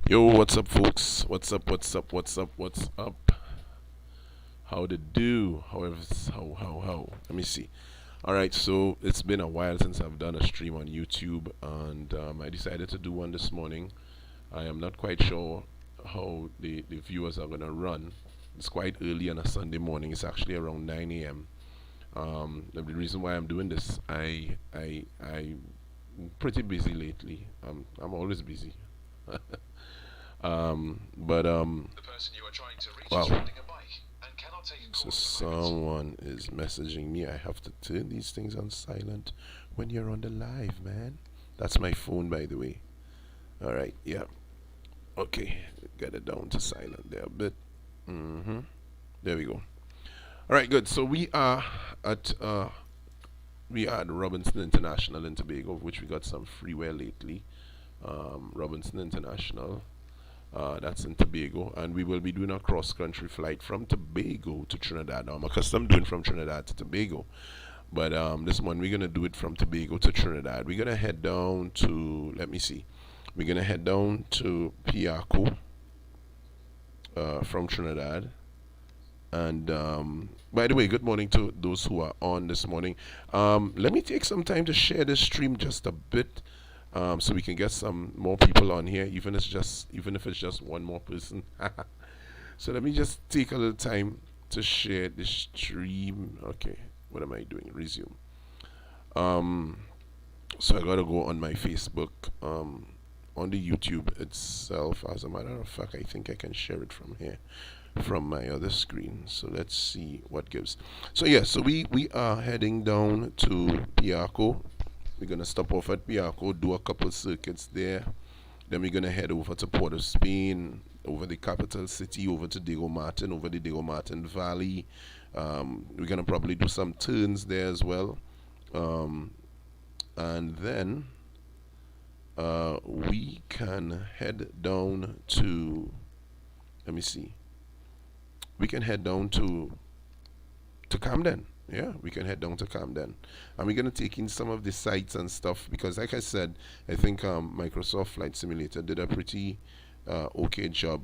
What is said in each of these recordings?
Yo, what's up, folks? What's up? What's up? What's up? What's up? How to do? However, how? Let me see. All right, so it's been a while since I've done a stream on YouTube, and I decided to do one this morning. I am not quite sure how the viewers are gonna run. It's quite early on a Sunday morning. It's actually around 9 a.m. The reason why I'm doing this, I'm pretty busy lately. I'm always busy. But The person you are trying to reach is wow. riding a bike and cannot take a So call at the moment. someone is messaging me. I have to turn these things on silent when you're on the live, man. That's my phone, by the way. All right, yeah. Okay, get it down to silent there a bit. Mm-hmm. There we go. All right, good. So at we are at Robinson International in Tobago, which we got some freeware lately. Robinson International. That's in Tobago, and we will be doing a cross-country flight from Tobago to Trinidad. Now, I'm accustomed doing from Trinidad to Tobago, but this one we're gonna do it from Tobago to Trinidad. We're gonna head down to, let me see, we're gonna head down to Piaco from Trinidad. And by the way, good morning to those who are on this morning. Let me take some time to share this stream just a bit, so we can get some more people on here, even if it's just one more person. So let me just take a little time to share this stream. Okay, what am I doing? Resume. Um, so I gotta go on my Facebook, on the YouTube itself. As a matter of fact, I think I can share it from here, from my other screen. So let's see what gives. So yeah, so we are heading down to Piaco. We're gonna stop off at Piaco, do a couple circuits there. Then we're gonna head over to Port of Spain, over the capital city, over to Diego Martin, over the Diego Martin Valley. We're gonna probably do some turns there as well. Um, and then we can head down to, let me see, we can head down to Camden. Yeah, we can head down to Camden, and we're gonna take in some of the sites and stuff because, like I said, I think Microsoft Flight Simulator did a pretty okay job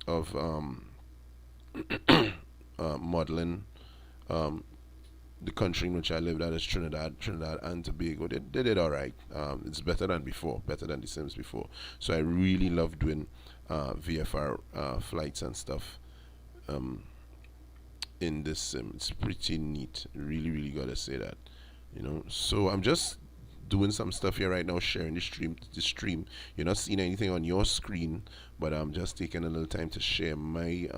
of modeling um, the country in which I lived at is Trinidad and Tobago. They did all right. It's better than before, better than the Sims before. So I really love doing VFR flights and stuff. Um, in this sim. It's pretty neat. Really, really gotta say that. So I'm just doing some stuff here right now, sharing the stream. You're not seeing anything on your screen, but I'm just taking a little time to share my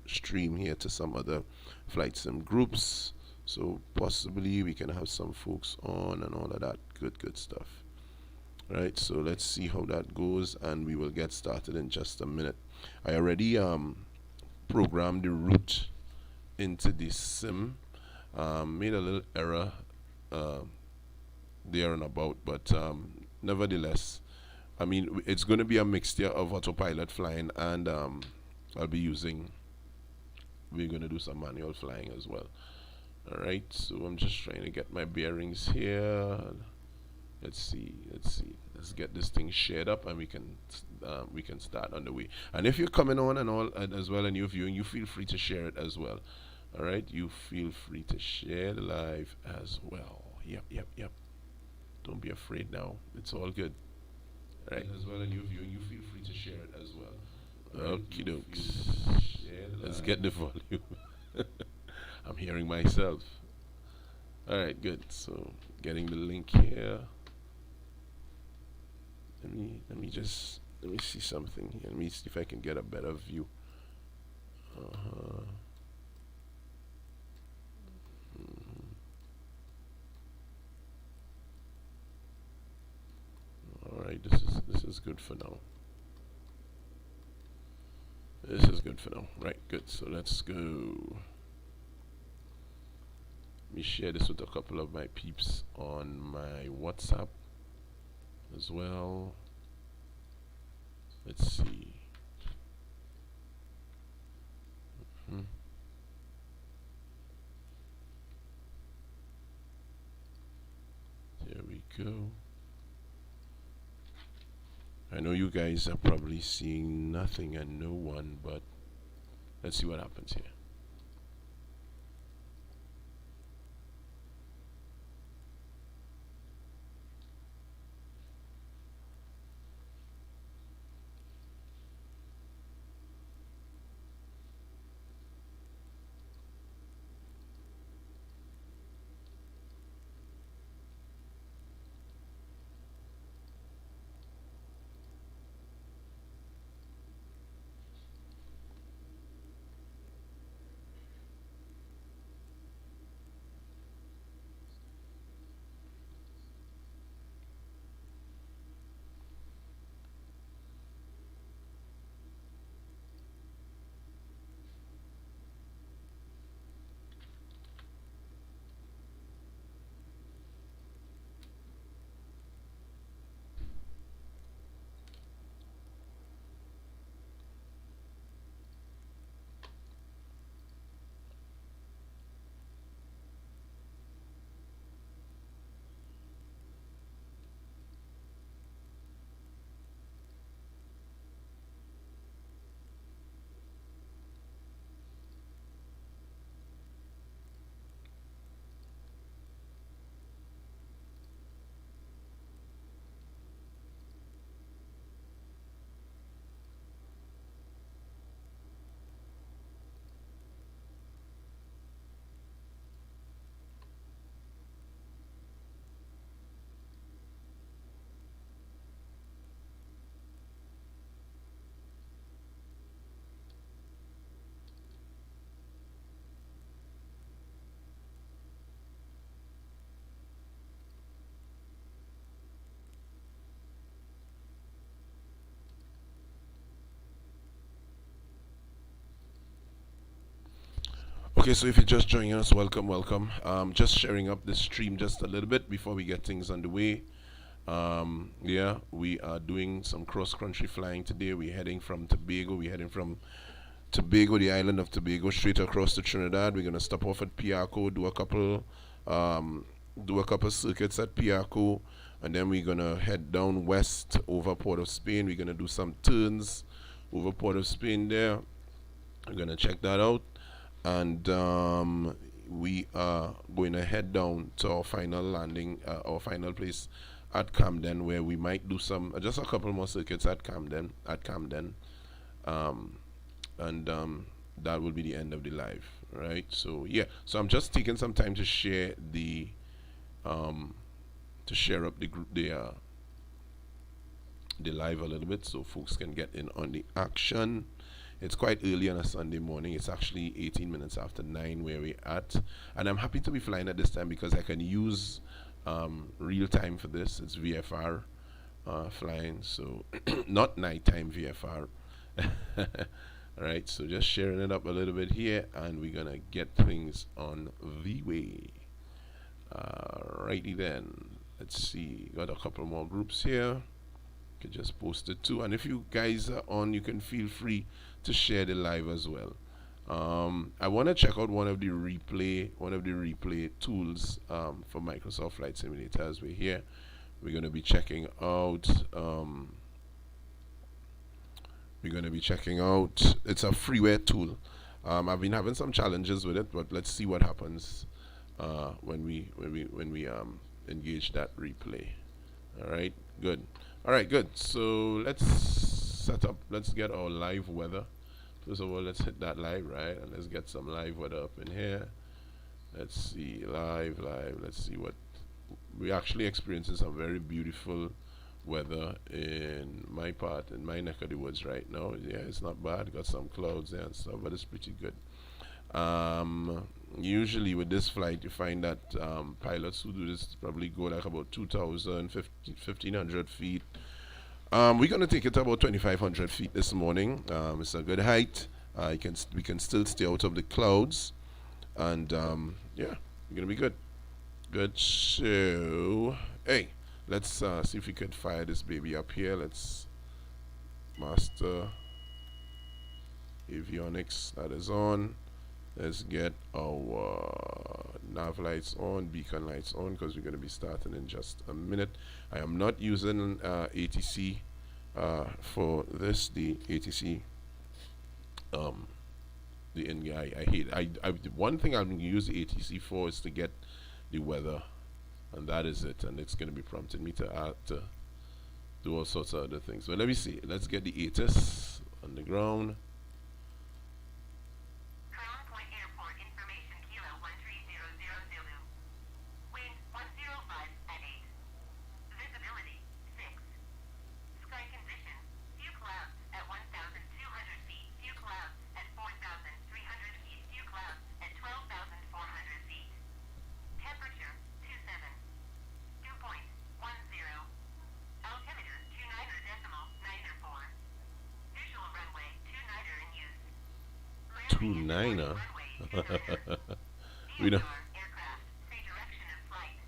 stream here to some other flight sim groups. So possibly we can have some folks on and all of that good stuff. Right. So let's see how that goes, and we will get started in just a minute. I already programmed the route into the sim. Made a little error uh, there and about, but nevertheless, I mean, it's going to be a mixture of autopilot flying and I'll be using, we're going to do some manual flying as well. Alright, so I'm just trying to get my bearings here. Let's get this thing shared up, and we can start on the way. And if you're coming on and all as well, and you're viewing, you feel free to share it as well. All right, you feel free to share the live as well. Yep. Don't be afraid now. It's all good. All right, as well, and you're viewing, you feel free to share it as well. Right, okie dokes. Let's get the volume. I'm hearing myself. All right, good. So getting the link here. Let me see something here. Let me see if I can get a better view. Uh-huh. All right, this is good for now. This is good for now. Right, good. So let's go. Let me share this with a couple of my peeps on my WhatsApp as well. Let's see. Hmm. There we go. I know you guys are probably seeing nothing and no one, but let's see what happens here. Okay, so if you're just joining us, welcome, welcome. Just sharing up the stream just a little bit before we get things underway. Yeah, we are doing some cross-country flying today. We're heading from Tobago. We're heading from Tobago, the island of Tobago, straight across to Trinidad. We're gonna stop off at Piarco, do a couple circuits at Piarco, and then we're gonna head down west over Port of Spain. We're gonna do some turns over Port of Spain there. We're gonna check that out, and we are going to head down to our final landing, our final place at Camden, where we might do some just a couple more circuits at Camden, and that will be the end of the live, right? So yeah, so I'm just taking some time to share the to share up the group, the live a little bit, so folks can get in on the action. It's quite early on a Sunday morning. It's actually 18 minutes after 9 where we're at. And I'm happy to be flying at this time because I can use real time for this. It's VFR flying, so not nighttime VFR. Alright, so just sharing it up a little bit here, and we're going to get things on the way. Righty then. Let's see. Got a couple more groups here. Could just post it too, and if you guys are on, you can feel free to share the live as well. I want to check out one of the replay tools for Microsoft Flight Simulator. As we're here, we're going to be checking out it's a freeware tool. I've been having some challenges with it, but let's see what happens when we engage that replay. All right, good. All right, good. So let's get our live weather. First of all, let's hit that live, right? And let's get some live weather up in here. Let's see, live. Let's see what we're actually experiencing. Some very beautiful weather in my neck of the woods right now. Yeah, it's not bad. Got some clouds there and stuff, but it's pretty good. Usually with this flight, you find that pilots who do this probably go like about 2,000, 1,500 feet. We're going to take it to about 2,500 feet this morning. It's a good height. We can still stay out of the clouds. And yeah, we're going to be good. Good. So, hey, let's see if we could fire this baby up here. Let's master avionics. That is on. Let's get our nav lights on, beacon lights on, because we're going to be starting in just a minute. I am not using ATC For this, the ATC, the end guy, I hate. The one thing I'm going to use the ATC for is to get the weather, and that is it. And it's going to be prompting me to add to do all sorts of other things. But let me see. Let's get the ATIS on the ground. Crown Point Airport information kilo 13000 Zulu. Wind 105 at 8. Visibility 6. Sky condition few clouds at 1,200 feet. Few clouds at 4,300 feet. Few clouds at 12,400 feet. Temperature 27. Dew point 10. Altimeter 29.94. Visual runway 29er in use. Landing at 29er. runway 29er. We don't. Aircraft, say direction of flight.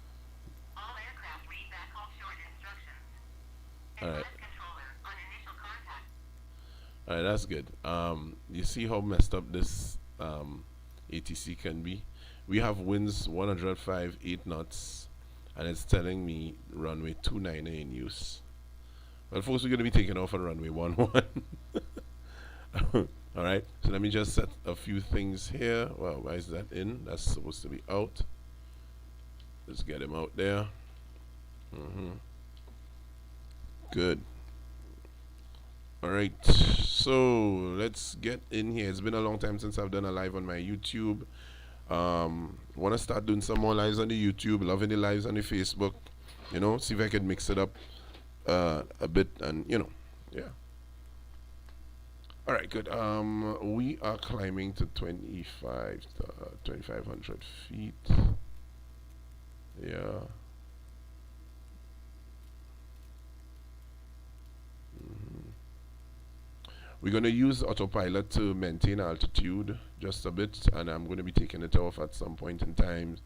All aircraft read back hold short instructions. Alright. Advance controller on initial contact. Alright, that's good. You see how messed up this ATC can be? We have winds 105, 8 knots, and it's telling me runway 29 in use. Well, folks, we're going to be taking off on runway 11. Alright, so let me just set a few things here. Well, why is that in? That's supposed to be out. Let's get him out there. Good. Alright, so let's get in here. It's been a long time since I've done a live on my YouTube. Want to start doing some more lives on the YouTube, loving the lives on the Facebook, you know, see if I could mix it up a bit, and you know, yeah. All right, good. We are climbing to 2,500 feet. Yeah. We're going to use autopilot to maintain altitude just a bit, and I'm going to be taking it off at some point in time,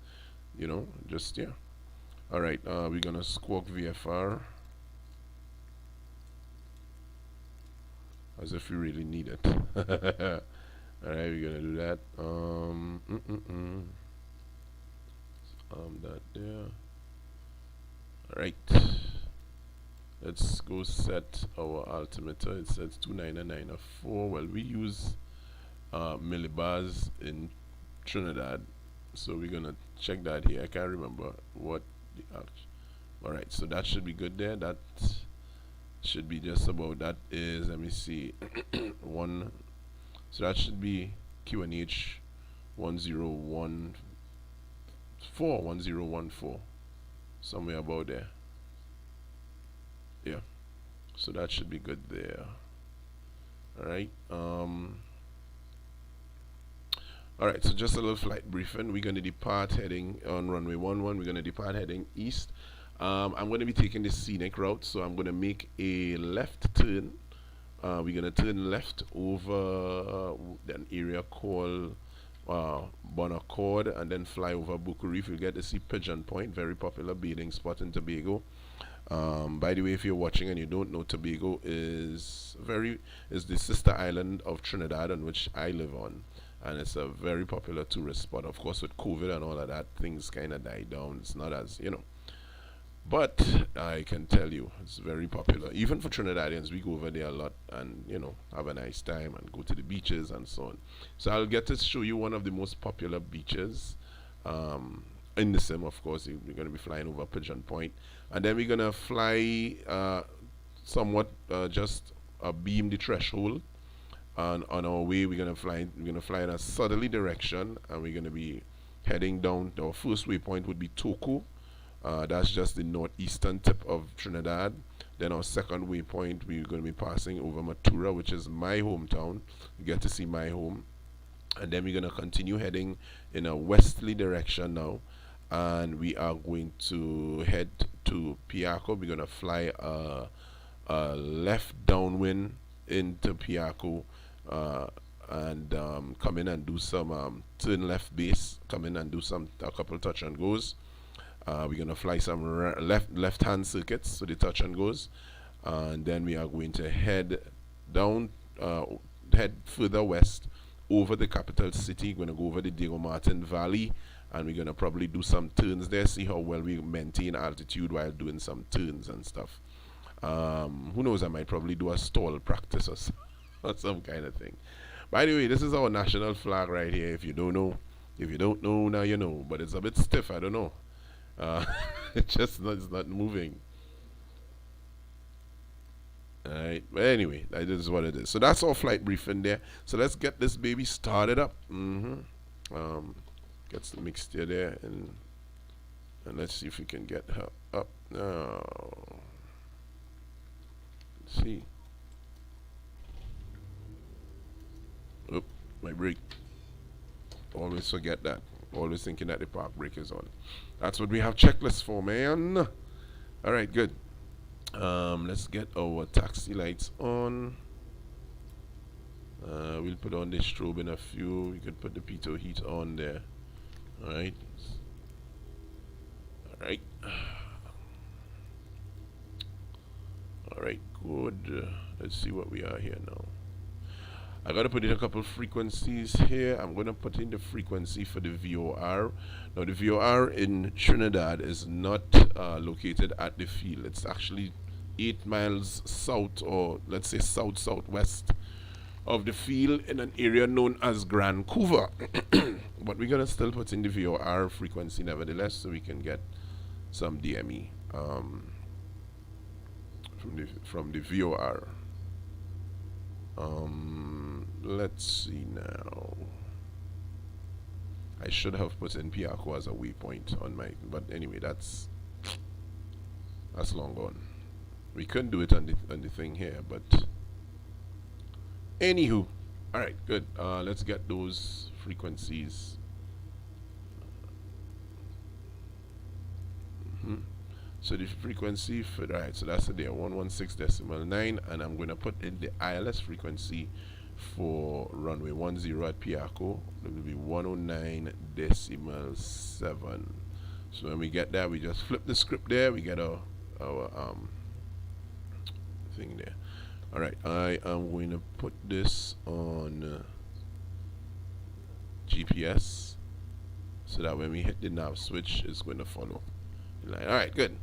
you know, just, yeah. All right, we're going to squawk VFR as if we really need it. All right, we're going to do that. That there. All right. Let's go set our altimeter. It says 29904. Well, we use millibars in Trinidad, so we're gonna check that here. I can't remember what the alright, so that should be good there. That should be just about, that is, let me see, one, so that should be QNH 1014, somewhere about there. Yeah, so that should be good there. Alright, alright, so just a little flight briefing. We're going to depart heading on runway 11. We're going to depart heading east. I'm going to be taking the scenic route, so I'm going to make a left turn. We're going to turn left over an area called Bonaccord, and then fly over Buku Reef. You'll get to see Pigeon Point, very popular bathing spot in Tobago. By the way, if you're watching and you don't know, Tobago is the sister island of Trinidad, on which I live on, and it's a very popular tourist spot. Of course, with COVID and all of that, things kind of died down. It's not as, you know, but I can tell you it's very popular. Even for Trinidadians, we go over there a lot and, you know, have a nice time and go to the beaches and so on. So I'll get to show you one of the most popular beaches in the sim. Of course, we're going to be flying over Pigeon Point, and then we're going to fly somewhat just beam the threshold, and on our way we're going to fly in a southerly direction, and we're going to be heading down. Our first waypoint would be Ttco. That's just the northeastern tip of Trinidad. Then our second waypoint, we're going to be passing over Matura, which is my hometown. You get to see my home. And then we're going to continue heading in a westerly direction now, and we are going to head to Ttco. We're going to fly a left downwind into Ttco, and come in and do some turn left base, come in and do a couple touch and goes. We're going to fly some left-hand circuits, so the touch and goes, and then we are going to head down, head further west over the capital city. We're going to go over the Diego Martin Valley, and we're going to probably do some turns there, see how well we maintain altitude while doing some turns and stuff. Who knows, I might probably do a stall practice or some kind of thing. By the way, this is our national flag right here. If you don't know, now you know. But it's a bit stiff. I don't know. It's not moving. Alright, but anyway, that is what it is. So that's our flight briefing there. So let's get this baby started up. Get some mixture there, and let's see if we can get her up now. Let's see. Oh, my brake. Always forget that. Always thinking that the park brake is on. That's what we have checklists for, man. Alright, good. Let's get our taxi lights on. We'll put on the strobe in a few. We could put the pitot heat on there. Alright. Alright. Alright, good. Let's see what we are here now. I gotta put in a couple frequencies here. I'm gonna put in the frequency for the VOR. Now the VOR in Trinidad is not located at the field. It's actually 8 miles south, or let's say southwest of the field, in an area known as Grand Couver. But we're gonna still put in the VOR frequency nevertheless, so we can get some DME from the VOR. Let's see now. I should have put in Ttco as a waypoint on my, but anyway, that's long gone. We couldn't do it on the thing here, but anywho, all right, good. Let's get those frequencies. So the frequency for, right, so that's the there 116.9, and I'm going to put in the ILS frequency for runway 10 at Ttco. It will be 109.7. So when we get that, we just flip the script there. We get our thing there. All right, I am going to put this on GPS, so that when we hit the nav switch, it's going to follow. All right, good.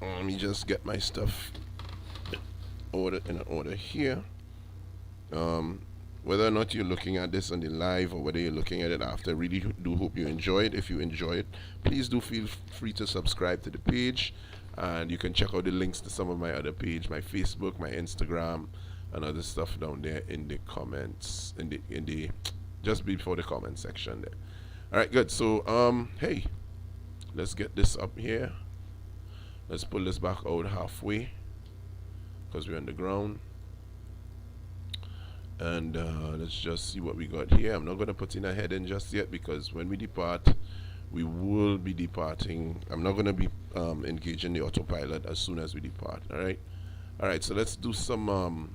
Let me just get my stuff in order here. Whether or not you're looking at this on the live or whether you're looking at it after, I really do hope you enjoy it. If you enjoy it, please do feel free to subscribe to the page, and you can check out the links to some of my other page, my Facebook, my Instagram, and other stuff down there in the comments, in the just before the comment section there. All right, good. So hey, let's get this up here. Let's pull this back out halfway because we're on the ground. And let's just see what we got here. I'm not going to put in a heading just yet, because when we depart, we will be departing. I'm not going to be engaging the autopilot as soon as we depart. All right, so let's do some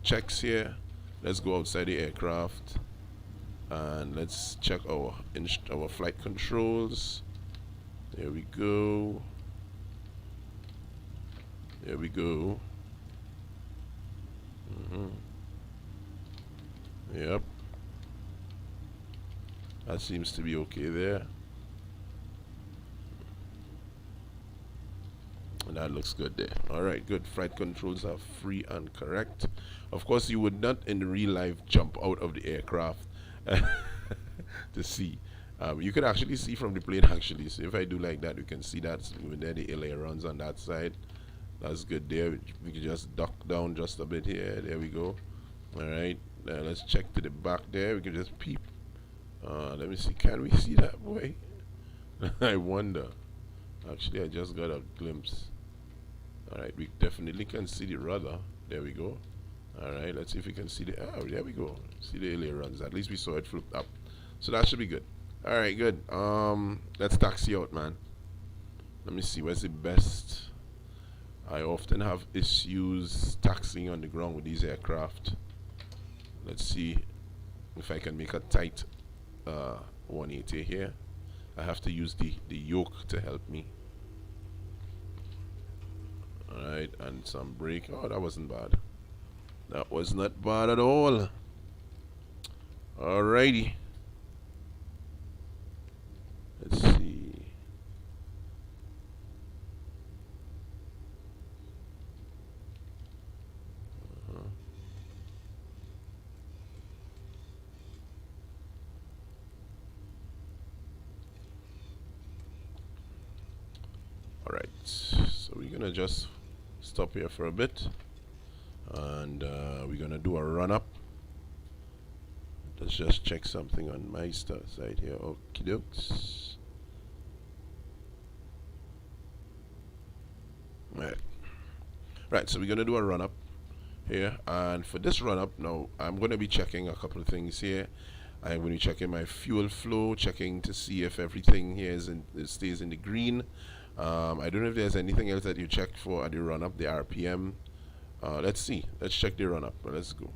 checks here. Let's go outside the aircraft and let's check our flight controls. There we go. There we go. Yep. That seems to be okay there. And that looks good there. Alright, good. Flight controls are free and correct. Of course, you would not in real life jump out of the aircraft to see. You could actually see from the plane actually. So if I do like that, you can see that when there the ailerons on that side. That's good there. We can just duck down just a bit here. There we go. Alright. Let's check to the back there. We can just peep. Let me see. Can we see that boy? I wonder. Actually, I just got a glimpse. Alright. We definitely can see the rudder. There we go. Alright. Let's see if we can see the... Oh, there we go. See the ailerons. At least we saw it flipped up. So that should be good. Alright, good. Let's taxi out, man. Let me see. Where's the best... I often have issues taxiing on the ground with these aircraft. Let's see if I can make a tight 180 here. I have to use the yoke to help me. Alright, and some brake. Oh, that wasn't bad. That was not bad at all. Alrighty. Let's see. Alright, so we're gonna just stop here for a bit, and we're gonna do a run up. Let's just check something on my side here. Okie dokes. Right, so we're gonna do a run up here, and for this run up now, I'm gonna be checking a couple of things here. I'm going to be checking my fuel flow, checking to see if everything here it stays in the green. I don't know if there's anything else that you checked for at the run up, the RPM. Let's see. Let's check the run up. Let's go.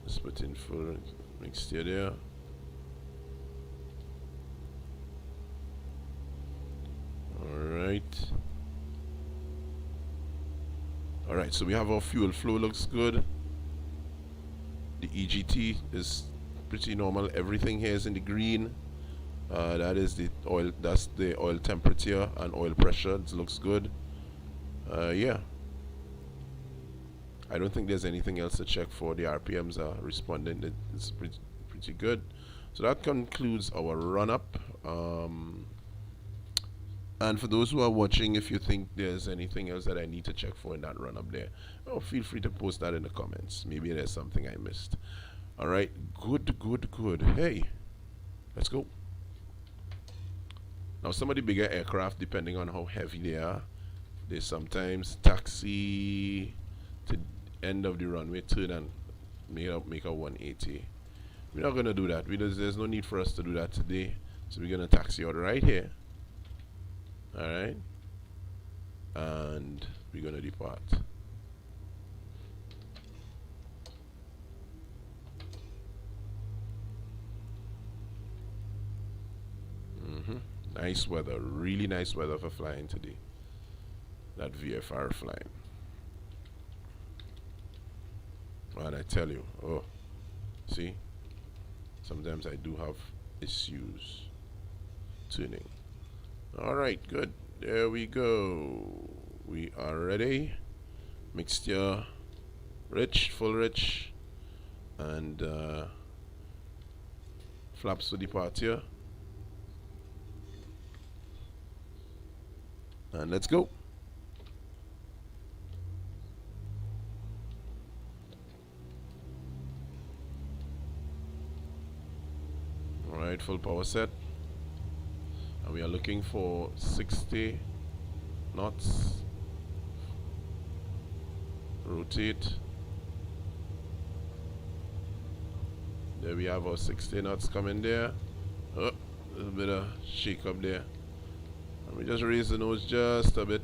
Let's put in full mixture there. Alright. Alright, so we have our fuel flow looks good. The EGT is pretty normal. Everything here is in the green. That is the oil, that's the oil temperature and oil pressure. It looks good. Yeah. I don't think there's anything else to check for. The RPMs are responding. It's pretty good. So that concludes our run up. And for those who are watching, if you think there's anything else that I need to check for in that run up there, feel free to post that in the comments. Maybe there's something I missed. Alright, good. Hey, let's go. Now some of the bigger aircraft, depending on how heavy they are, they sometimes taxi to end of the runway, turn and make a 180. We're not going to do that. There's no need for us to do that today. So we're going to taxi out right here. Alright, and we're gonna depart. Nice weather, really nice weather for flying today. That VFR flying. And I tell you, see, sometimes I do have issues tuning. Alright, good. There we go. We are ready. Mixture rich, full rich, and flaps for departure. And let's go. Alright, full power set. And we are looking for 60 knots. Rotate. There we have our 60 knots coming there. A little bit of shake up there. And we just raise the nose just a bit.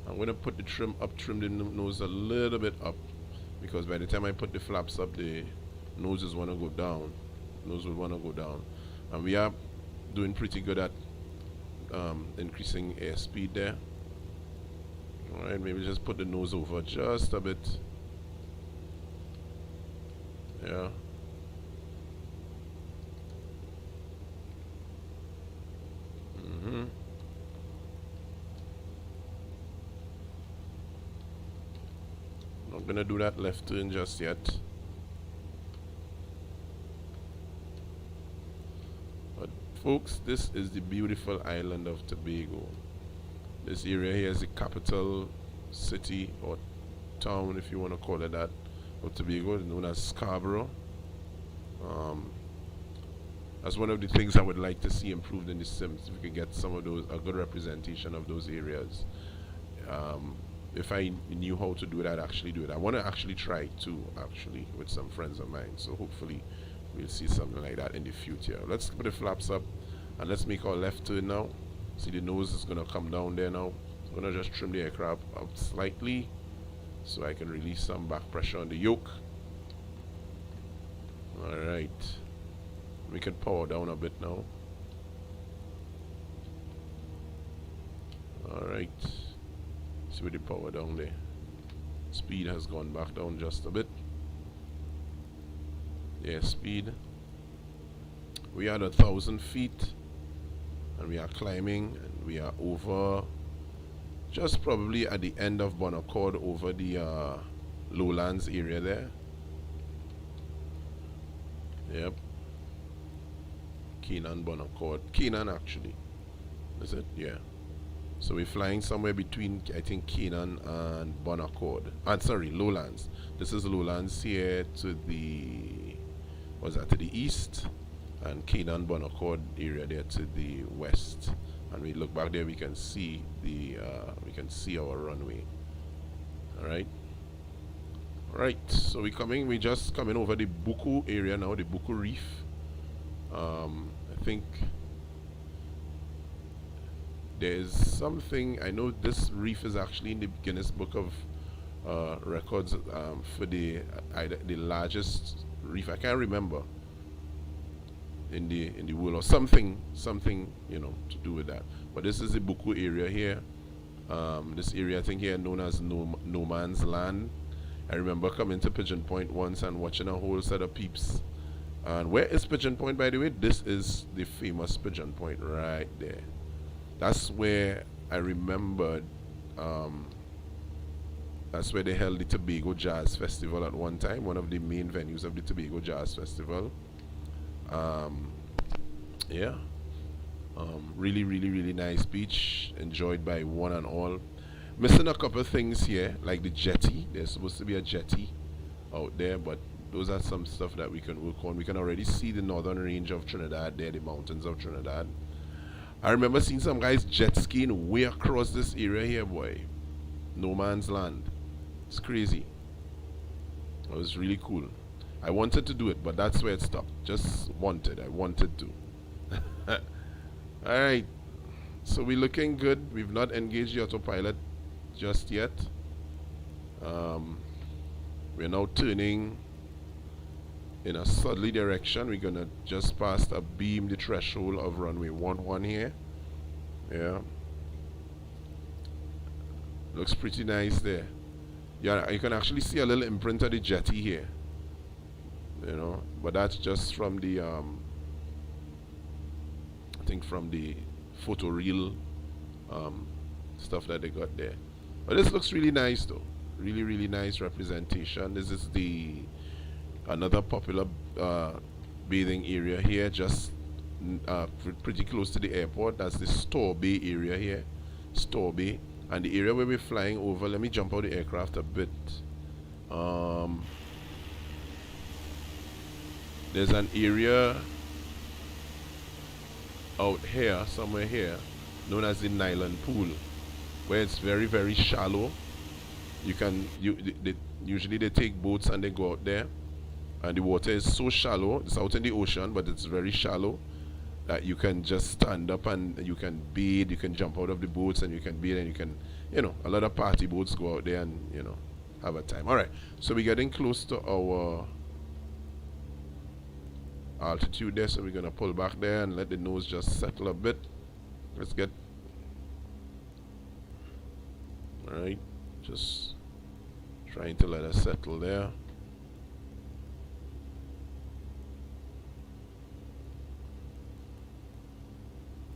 I'm going to put the trim the nose a little bit up, because by the time I put the flaps up, the noses want to go down. Nose will want to go down. And we are doing pretty good at increasing airspeed there. Alright, maybe just put the nose over just a bit. Yeah. Not gonna do that left turn just yet. But folks, this is the beautiful island of Tobago. This area here is the capital city or town, if you want to call it that, of Tobago, known as Scarborough. That's one of the things I would like to see improved in the Sims. If we could get some of those, a good representation of those areas. If I knew how to do it, I'd actually do it. I want to actually try too, actually, with some friends of mine. So hopefully we'll see something like that in the future. Let's put the flaps up and let's make our left turn now. See, the nose is going to come down there now. I'm going to just trim the aircraft up slightly so I can release some back pressure on the yoke. Alright. We can power down a bit now. Alright. See with the power down there. Speed has gone back down just a bit. Yeah, speed. We are at 1,000 feet. And we are climbing. And we are over, just probably at the end of Bon Accord, over the lowlands area there. Yep. Keenan Bonaccord. Keenan actually. Is it? Yeah. So we're flying somewhere between, I think, Keenan and Bonaccord. Sorry, Lowlands. This is Lowlands here to the, what's that, to the east, and Keenan Bonaccord area there to the west. And we look back there, we can see the, we can see our runway. All right. All right. So we just coming over the Buku area now, the Buku Reef. I think there's something, I know this reef is actually in the Guinness Book of Records for the largest reef. I can't remember in the world, or something you know, to do with that. But this is the Buku area here. This area, I think, here known as no Man's Land. I remember coming to Pigeon Point once and watching a whole set of peeps. And where is Pigeon Point, by the way? This is the famous Pigeon Point right there. That's where I remembered, that's where they held the Tobago Jazz Festival at one time, one of the main venues of the Tobago Jazz Festival. Yeah. Really, really, really nice beach, enjoyed by one and all. Missing a couple of things here, like the jetty. There's supposed to be a jetty out there, but those are some stuff that we can work on. We can already see the northern range of Trinidad there, the mountains of Trinidad. I remember seeing some guys jet skiing way across this area here, boy. No Man's Land. It's crazy. It was really cool. I wanted to do it, but that's where it stopped. Just wanted. I wanted to. Alright. So we're looking good. We've not engaged the autopilot just yet. We're now turning in a southerly direction. We're gonna just pass a beam the threshold of runway 11 here. Yeah, looks pretty nice there. Yeah, you can actually see a little imprint of the jetty here, you know, but that's just from the I think from the photoreal stuff that they got there. But this looks really nice though. Really, really nice representation. This is the another popular bathing area here, just pretty close to the airport. That's the Store Bay area here, Store Bay. And the area where we're flying over, let me jump out the aircraft a bit. There's an area out here, somewhere here, known as the Nylon Pool, where it's very, very shallow. You can, usually they take boats and they go out there, and the water is so shallow. It's out in the ocean, but it's very shallow that you can just stand up and you can bathe. You can jump out of the boats and you can bathe, and you can, you know, a lot of party boats go out there and, you know, have a time. All right, so we're getting close to our altitude there, so we're gonna pull back there and let the nose just settle a bit. Let's get, all right, just trying to let us settle there.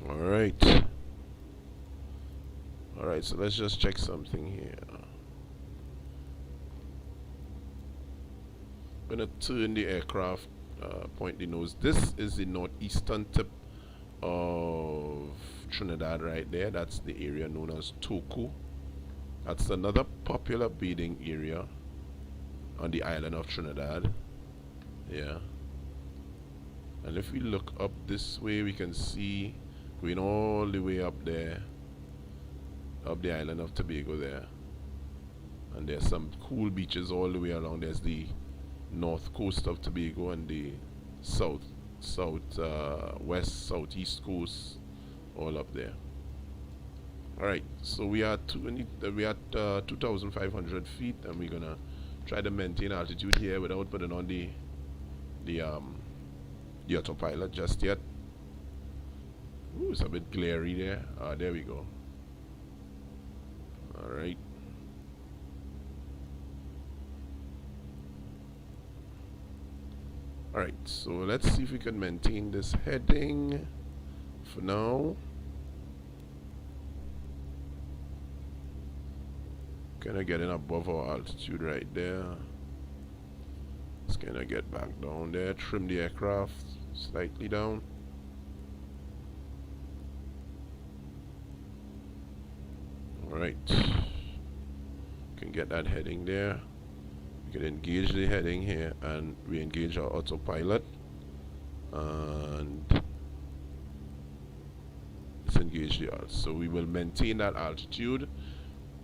All right. All right, so let's just check something here. I'm gonna turn the aircraft, point the nose. This is the northeastern tip of Trinidad right there. That's the area known as Ttco. That's another popular bathing area on the island of Trinidad. Yeah. And if we look up this way, we can see going all the way up there, up the island of Tobago there. And there's some cool beaches all the way along. There's the north coast of Tobago and the west, southeast coast, all up there. Alright, so we are 2,500 feet, and we're gonna try to maintain altitude here without putting on the autopilot just yet. Ooh, it's a bit glary there. There we go. Alright. Alright, so let's see if we can maintain this heading for now. Kind of getting above our altitude right there. Let's kind of get back down there, trim the aircraft slightly down. Alright, can get that heading there. We can engage the heading here, and we engage our autopilot, and let's engage the alt. So we will maintain that altitude,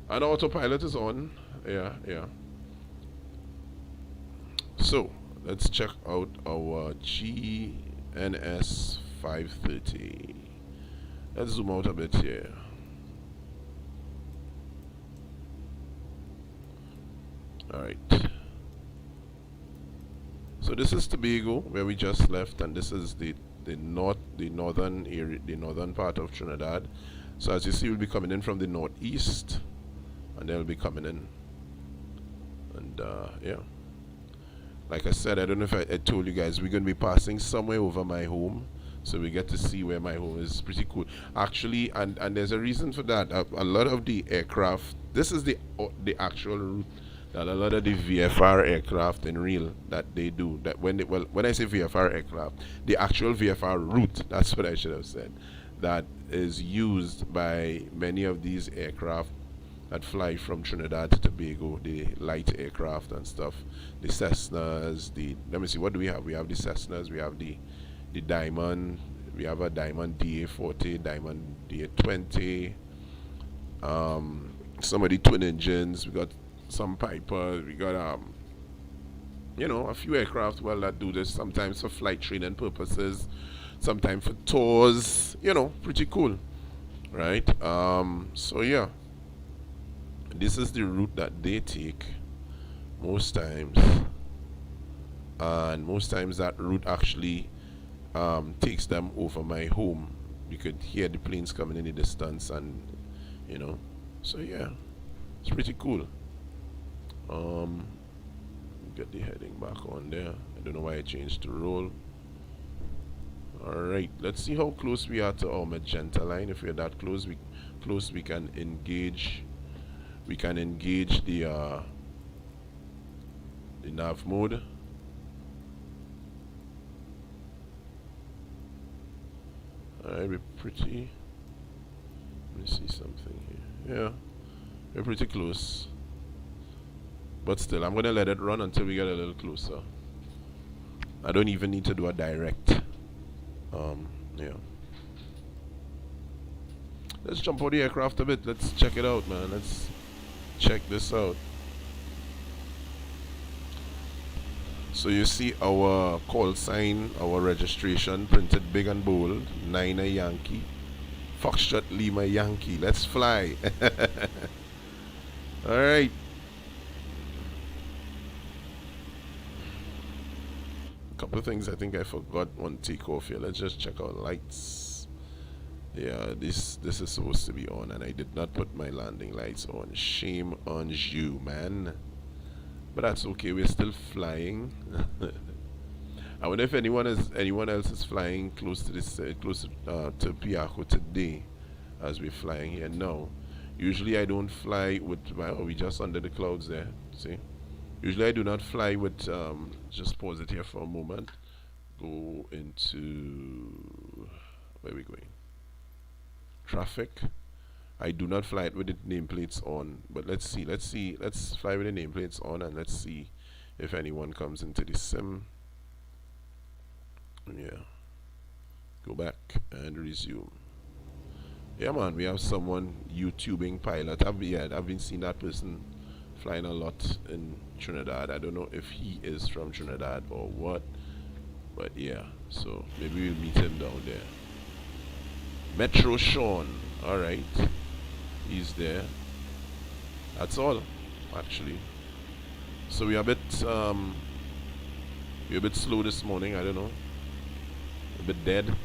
and autopilot is on. Yeah. So let's check out our GNS 530. Let's zoom out a bit here. Alright, so this is Tobago, where we just left, and this is the northern area, the northern part of Trinidad. So as you see, we'll be coming in from the northeast, and they'll be coming in. And yeah, like I said, I don't know if I told you guys, we're going to be passing somewhere over my home, so we get to see where my home is. Pretty cool, actually. And there's a reason for that. A lot of the aircraft, this is the actual route that a lot of the VFR aircraft in real that they do, that when I say VFR aircraft, the actual VFR route, that's what I should have said, that is used by many of these aircraft that fly from Trinidad to Tobago, the light aircraft and stuff, the Cessnas, let me see, what do we have? We have the Cessnas, we have the Diamond, we have a Diamond DA40, Diamond DA20, some of the twin engines, we got some Piper, we got you know, a few aircraft that do this, sometimes for flight training purposes, sometimes for tours, you know, pretty cool, right? So yeah, this is the route that they take most times, and most times that route actually takes them over my home. You could hear the planes coming in the distance, and you know, so yeah, it's pretty cool. Get the heading back on there. I don't know why I changed to roll. Alright, let's see how close we are to our magenta line. If we're that close, we can engage the nav mode. Alright, we're pretty, let me see something here. Yeah, we're pretty close. But still, I'm going to let it run until we get a little closer. I don't even need to do a direct. Yeah. Let's jump out the aircraft a bit. Let's check it out, man. Let's check this out. So you see our call sign, our registration printed big and bold. 9 Yankee. Foxtrot Lima Yankee. Let's fly. Alright. Couple of things I think I forgot on takeoff here. Let's just check out lights. Yeah, this is supposed to be on, and I did not put my landing lights on. Shame on you, man. But that's okay, we're still flying. I wonder if anyone else is flying close to this to Piaco today as we're flying here. No, usually I don't fly with my, we just under the clouds there, see. Usually I do not fly with, just pause it here for a moment. Go into, where are we going? Traffic. I do not fly it with the nameplates on, but let's see, let's fly with the nameplates on, and let's see if anyone comes into the sim. Yeah. Go back and resume. Yeah, man, we have someone YouTubing pilot. I've been seeing that person flying a lot in Trinidad. I don't know if he is from Trinidad or what, but yeah, so maybe we'll meet him down there. Metro Sean, alright, he's there. That's all, actually. So we're a bit slow this morning, I don't know, a bit dead.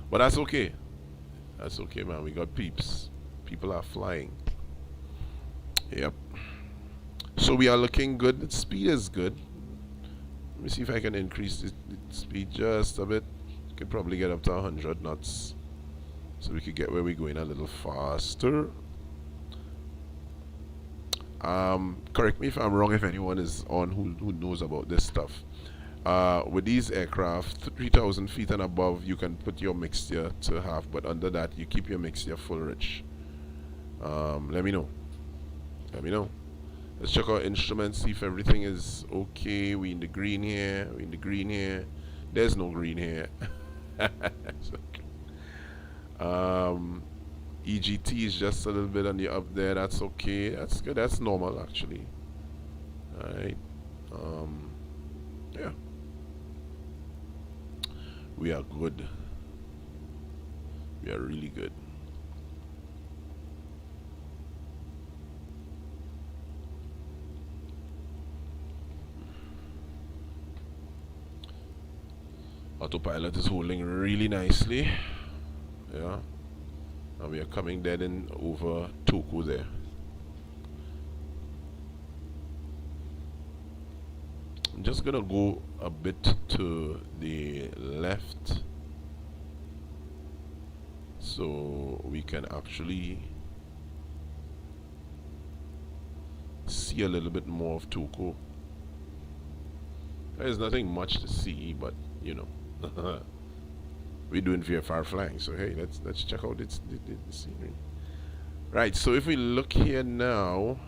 But that's okay, man. We got peeps, people are flying. Yep. So we are looking good. The speed is good. Let me see if I can increase the speed just a bit. Could probably get up to 100 knots, so we could get where we're going a little faster. Correct me if I'm wrong, if anyone is on who knows about this stuff. With these aircraft, 3,000 feet and above, you can put your mixture to half, but under that, you keep your mixture full rich. Let me know. Let me know. Let's check our instruments, see if everything is okay. We in the green here. We in the green here. There's no green here. EGT is just a little bit on the up there. That's okay. That's good. That's normal actually. Alright. Yeah. We are good. We are really good. Autopilot is holding really nicely. Yeah. And we are coming dead in over Ttco there. I'm just gonna go a bit to the left so we can actually see a little bit more of Ttco. There's nothing much to see, but you know. We're doing VFR flying, so hey, let's check out the scenery. Right, so if we look here now,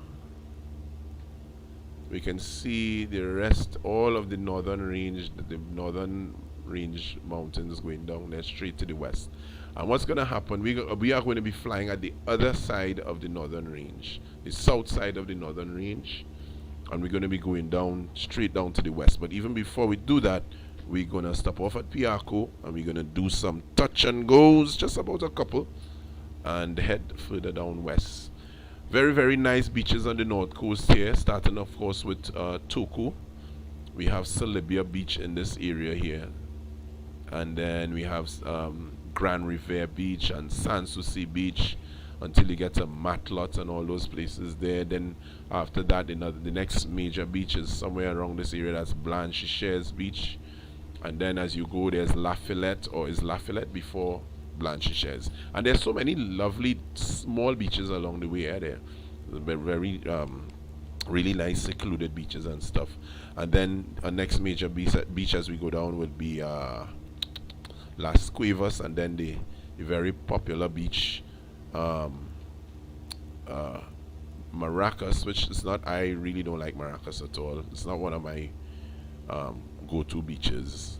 we can see the rest, all of the northern range mountains going down there straight to the west. And what's going to happen, we are going to be flying at the other side of the northern range, the south side of the northern range, and we're going to be going down, straight down to the west. But even before we do that, we're going to stop off at Ttco, and we're going to do some touch and goes, just about a couple, and head further down west. Very, very nice beaches on the north coast here, starting of course with Ttco. We have Celebia Beach in this area here, and then we have Grand Riviere Beach and Sanssouci Beach until you get to Matlot and all those places there. Then after that, the next major beach is somewhere around this area. That's Blanchisseuse Beach, and then as you go, there's Lafayette, or is Lafayette before Blanchisseuse. And there's so many lovely small beaches along the way there. Very really nice secluded beaches and stuff. And then our next major beach as we go down would be Las Cuevas, and then the very popular beach Maracas, which is not, I really don't like Maracas at all. It's not one of my go-to beaches.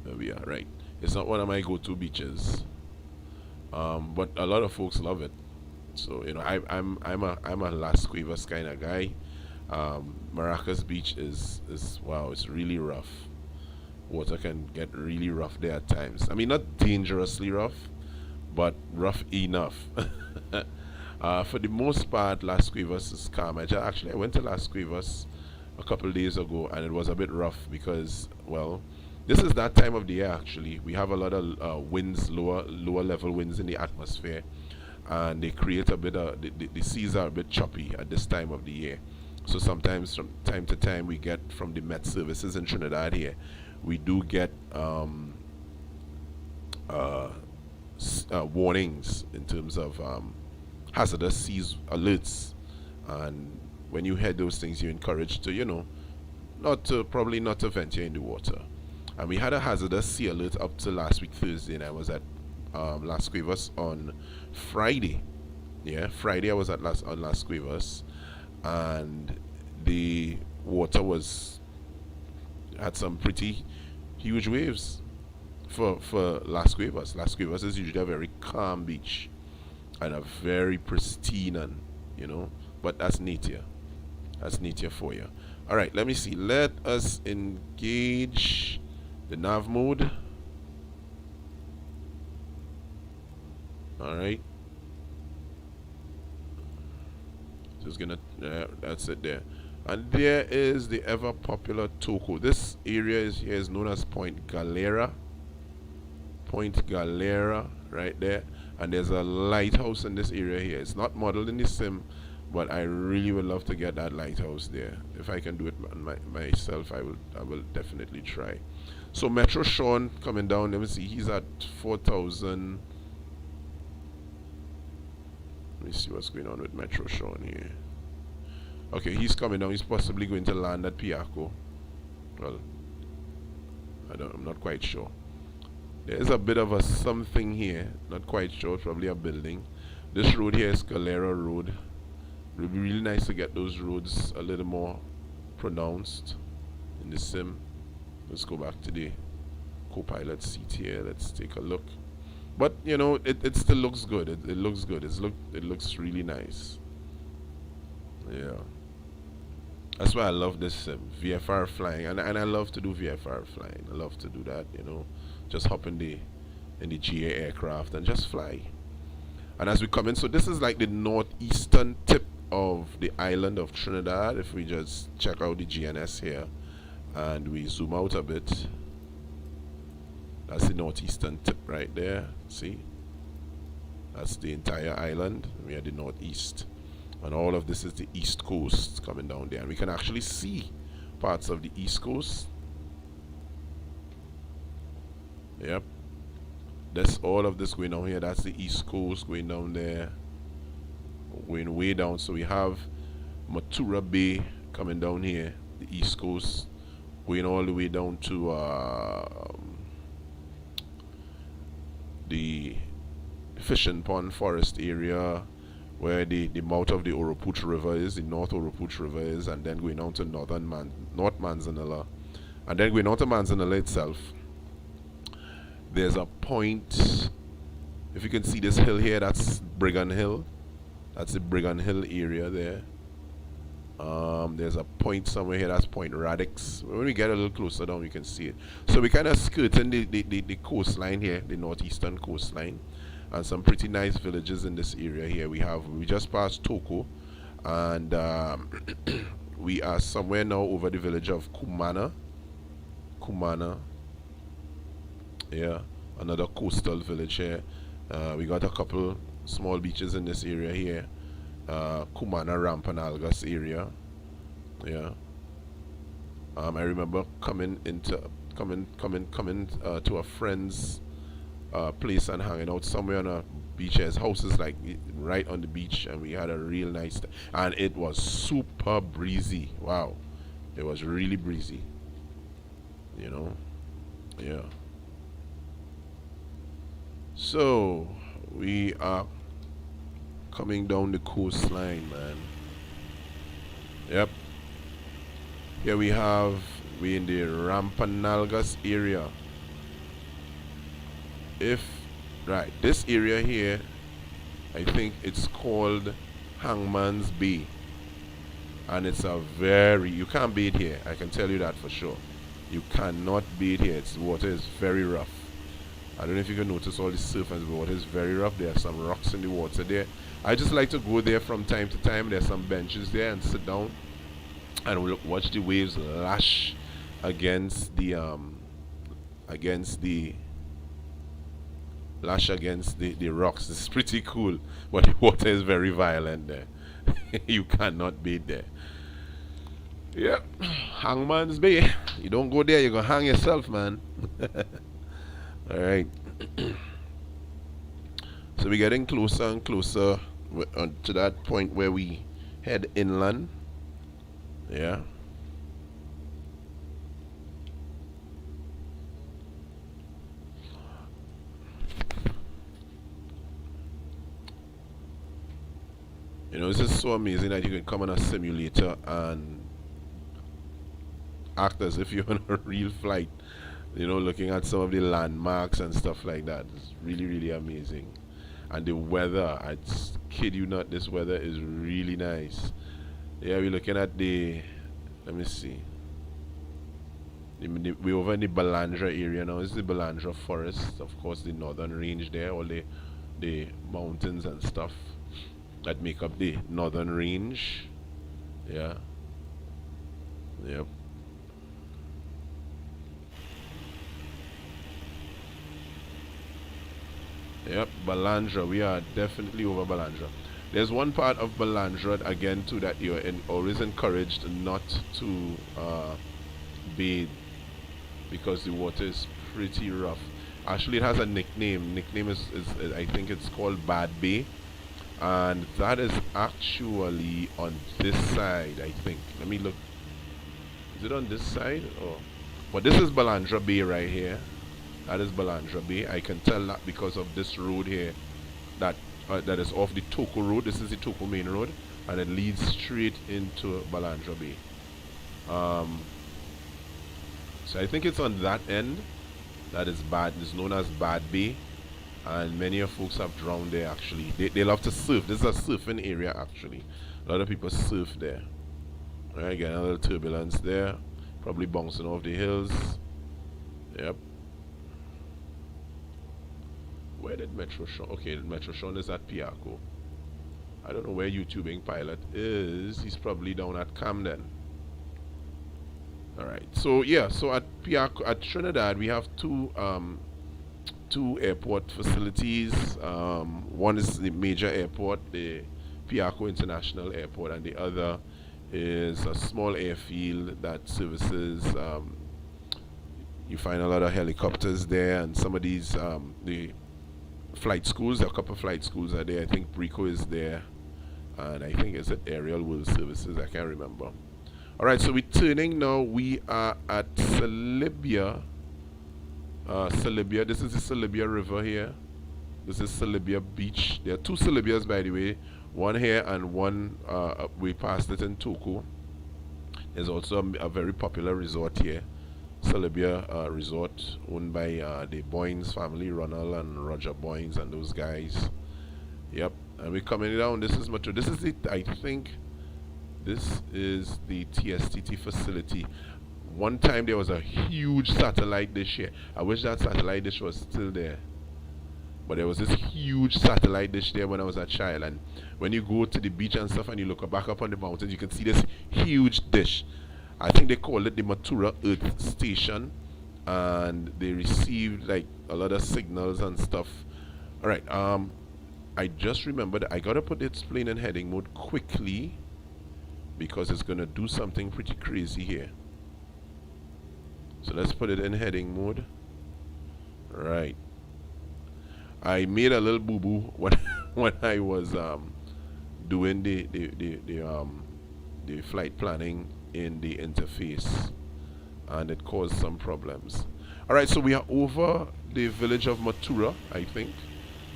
There we are, right. It's not one of my go-to beaches, but a lot of folks love it. So you know, I'm a Las Cuevas kind of guy. Maracas Beach is wow, it's really rough. Water can get really rough there at times. I mean, not dangerously rough, but rough enough. For the most part, Las Cuevas is calm. I went to Las Cuevas a couple days ago, and it was a bit rough because, well, this is that time of the year actually. We have a lot of winds, lower level winds in the atmosphere, and they create a bit of, the seas are a bit choppy at this time of the year. So sometimes from time to time we get from the Met services in Trinidad here, we do get warnings in terms of hazardous seas alerts, and when you hear those things, you're encouraged to, you know, probably not to venture in the water. And we had a hazardous sea alert up to last week Thursday, and I was at Las Cuevas on Friday. Yeah, Friday I was at Las Cuevas, and the water had some pretty huge waves for Las Cuevas. Las Cuevas is usually a very calm beach and a very pristine, and you know, but that's nature. That's nature for you. All right, let me see. Let us engage the nav mode. All right. Just gonna, that's it there. And there is the ever popular Ttco. This area here is known as Point Galera. Point Galera, right there. And there's a lighthouse in this area here. It's not modeled in the sim, but I really would love to get that lighthouse there. If I can do it myself, I will definitely try. So Metro Sean coming down. Let me see. He's at 4,000. me see what's going on with Metro Sean here. Okay, he's coming down. He's possibly going to land at Ttco. Well, I'm not quite sure. There's a bit of a something here. Not quite sure. Probably a building. This road here is Calera Road. It would be really nice to get those roads a little more pronounced in the sim. Let's go back to the co-pilot seat here. Let's take a look. But you know, it still looks good. It looks good. It looks really nice. Yeah. That's why I love this sim, VFR flying, and I love to do VFR flying. I love to do that, you know, just hop in the GA aircraft and just fly. And as we come in, so this is like the northeastern tip of the island of Trinidad. If we just check out the GNS here and we zoom out a bit, that's the northeastern tip right there. See, that's the entire island. We are the northeast. And all of this is the east coast coming down there. And we can actually see parts of the east coast. Yep. That's all of this going down here. That's the east coast going down there. Going way down. So we have Matura Bay coming down here. The east coast. Going all the way down to the Fishing Pond Forest area, where the mouth of the Oropouche River is, the North Oropouche River is, and then going down to North Manzanilla, and then going down to Manzanilla itself. There's a point, if you can see this hill here, that's Brigham Hill. That's the Brigham Hill area there. There's a point somewhere here, that's Point Radix. When we get a little closer down, we can see it. So we kind of skirting the coastline here, the northeastern coastline. And some pretty nice villages in this area here. We just passed Ttco, and we are somewhere now over the village of Kumana. Yeah, another coastal village here. We got a couple small beaches in this area here. Kumana Rampanalgas area. Yeah. I remember coming to a friend's place and hanging out somewhere on a beach. His house is like right on the beach, and we had a real nice and it was super breezy. Wow, it was really breezy, you know. Yeah, so we are coming down the coastline, man. Yep, here we in the Rampanalgas area. Right, this area here, I think it's called Hangman's Bay, and it's you can't bathe here. I can tell you that for sure. You cannot bathe here. The water is very rough. I don't know if you can notice all the surface, but the water is very rough. There are some rocks in the water there. I just like to go there from time to time. There's some benches there and sit down and we'll watch the waves lash against the rocks. It's pretty cool, but the water is very violent there. You cannot bathe there. Yep, Hangman's Bay. You don't go there, you're gonna hang yourself, man. Alright. So we're getting closer and closer to that point where we head inland. Yeah. You know, this is so amazing that you can come on a simulator and act as if you're on a real flight. You know, looking at some of the landmarks and stuff like that. It's really, really amazing. And the weather, I just kid you not, this weather is really nice. Yeah, we're looking at let me see. We're over in the Balandra area now. This is the Balandra forest. Of course, the northern range there, all the mountains and stuff that make up the northern range. Yeah. Yep. Yep, Balandra. We are definitely over Balandra. There's one part of Balandra again too that you're always encouraged not to bathe because the water is pretty rough. Actually, it has a nickname. Nickname is I think it's called Bad Bay. and that is actually on this side, I think. Let me look. Is it on this side? Oh, but this is Balandra Bay right here. That is Balandra Bay. I can tell that because of this road here that that is off the Ttco road. This is the Ttco main road, and it leads straight into Balandra Bay. So I think it's on that end that is bad. It's known as Bad Bay, and many of folks have drowned there. Actually, they love to surf. This is a surfing area actually. A lot of people surf there. Alright, getting a little turbulence there, probably bouncing off the hills. Yep. Where did Metro Sean? Okay, Metro Sean is at Ttco. I don't know where YouTubing Pilot is. He's probably down at Camden. Alright, so yeah, so at Ttco, at Trinidad, we have two airport facilities. One is the major airport, the Ttco International Airport, and the other is a small airfield that services. You find a lot of helicopters there, and some of these the flight schools. A couple of flight schools are there. I think Brico is there, and I think is it Aerial World Services. I can't remember. All right, so we're turning now. We are at Celebia. Celebia. This is the Celebia River here. This is Celebia Beach. There are two Celebias, by the way. One here and one we passed it in Ttco. There's also a very popular resort here, Celebia Resort, owned by the Boynes family, Ronald and Roger Boynes and those guys. Yep, and we're coming down. This is Mature. This is the, I think, this is the TSTT facility. One time there was a huge satellite dish here. I wish that satellite dish was still there. But there was this huge satellite dish there when I was a child, and when you go to the beach and stuff and you look back up on the mountains, you can see this huge dish. I think they call it the Matura Earth Station, and they received like a lot of signals and stuff. Alright, I just remembered I gotta put this plane in heading mode quickly because it's gonna do something pretty crazy here. So let's put it in heading mode. Right. I made a little boo-boo when I was doing the flight planning in the interface, and it caused some problems. Alright, so we are over the village of Matura, I think.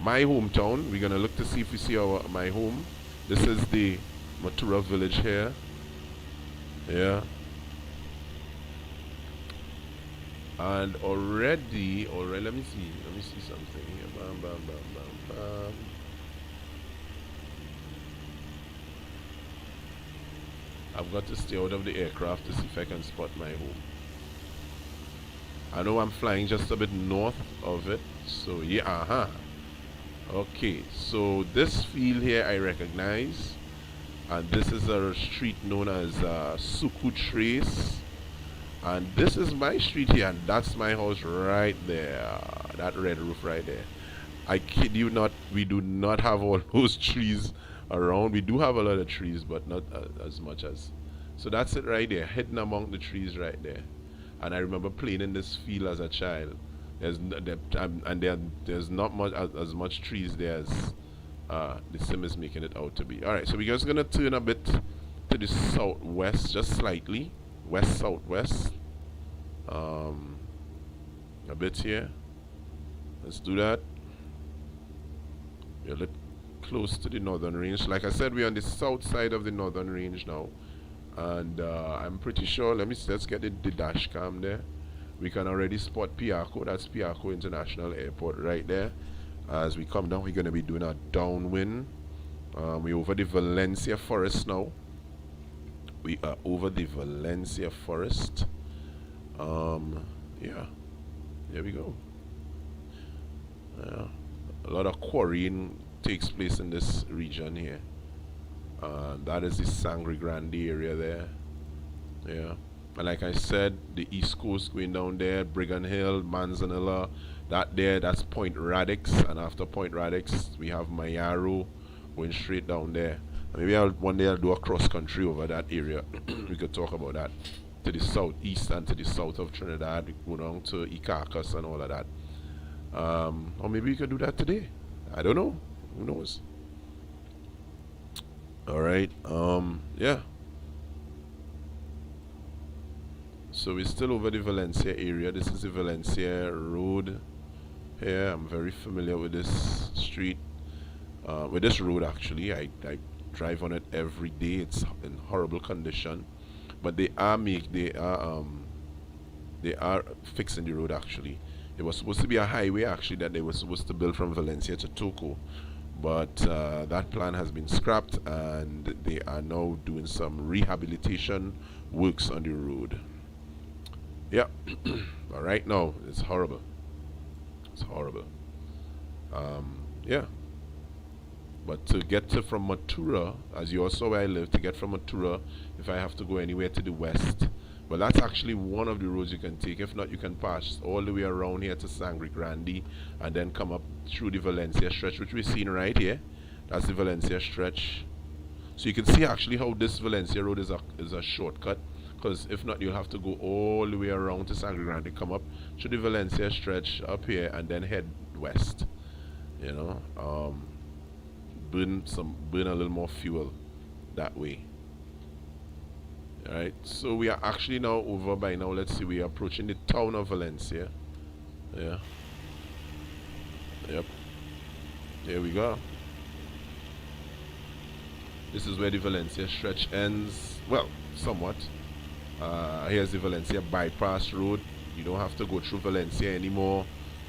My hometown. We're gonna look to see if we see my home. This is the Matura village here. Yeah. And already, let me see something here. Bam, bam, bam, bam, bam. I've got to stay out of the aircraft to see if I can spot my home. I know I'm flying just a bit north of it, so yeah, Okay, so this field here I recognize, and this is a street known as Suku Trace. And this is my street here, and that's my house right there. That red roof right there. I kid you not, we do not have all those trees around. We do have a lot of trees, but not as much as. So that's it right there, hidden among the trees right there. And I remember playing in this field as a child. There's not much as much trees there as the sim is making it out to be. All right, so we're just gonna turn a bit to the southwest, just slightly. West southwest, a bit here. Let's do that. We're a little close to the northern range. Like I said, we're on the south side of the northern range now, and I'm pretty sure. Let's get the dash cam there. We can already spot Ttco. That's Ttco International Airport right there. As we come down, we're going to be doing a downwind. We're over the Valencia Forest now. We are over the Valencia Forest. Yeah, there we go. A lot of quarrying takes place in this region here. That is the Sangre Grande area there. Yeah, and like I said, the East Coast going down there, Brigham Hill, Manzanilla, that's Point Radix, and after Point Radix we have Mayaro going straight down there. Maybe one day I'll do a cross country over that area. We could talk about that. To the southeast and to the south of Trinidad, go down to Icacos and all of that. Or maybe we could do that today. I don't know. Who knows? All right. Yeah. So we're still over the Valencia area. This is the Valencia Road here. I'm very familiar with this street, with this road actually. I drive on it every day. It's in horrible condition, but they are fixing the road actually. It was supposed to be a highway actually that they were supposed to build from Valencia to Ttco, but that plan has been scrapped and they are now doing some rehabilitation works on the road. Yeah, but right now it's horrible. It's horrible. Yeah, but to get to from Matura, as you also where I live, to get from Matura, if I have to go anywhere to the west, well, that's actually one of the roads you can take. If not, you can pass all the way around here to Sangre Grande and then come up through the Valencia stretch, which we've seen right here. That's the Valencia stretch. So you can see actually how this Valencia road is a shortcut. Because if not, you'll have to go all the way around to Sangre Grande, come up through the Valencia stretch up here, and then head west. You know, burn a little more fuel that way. Alright, so we are actually now over by now. Let's see, we are approaching the town of Valencia. Yeah. Yep. There we go. This is where the Valencia stretch ends. Well, somewhat. Here's the Valencia bypass road. You don't have to go through Valencia anymore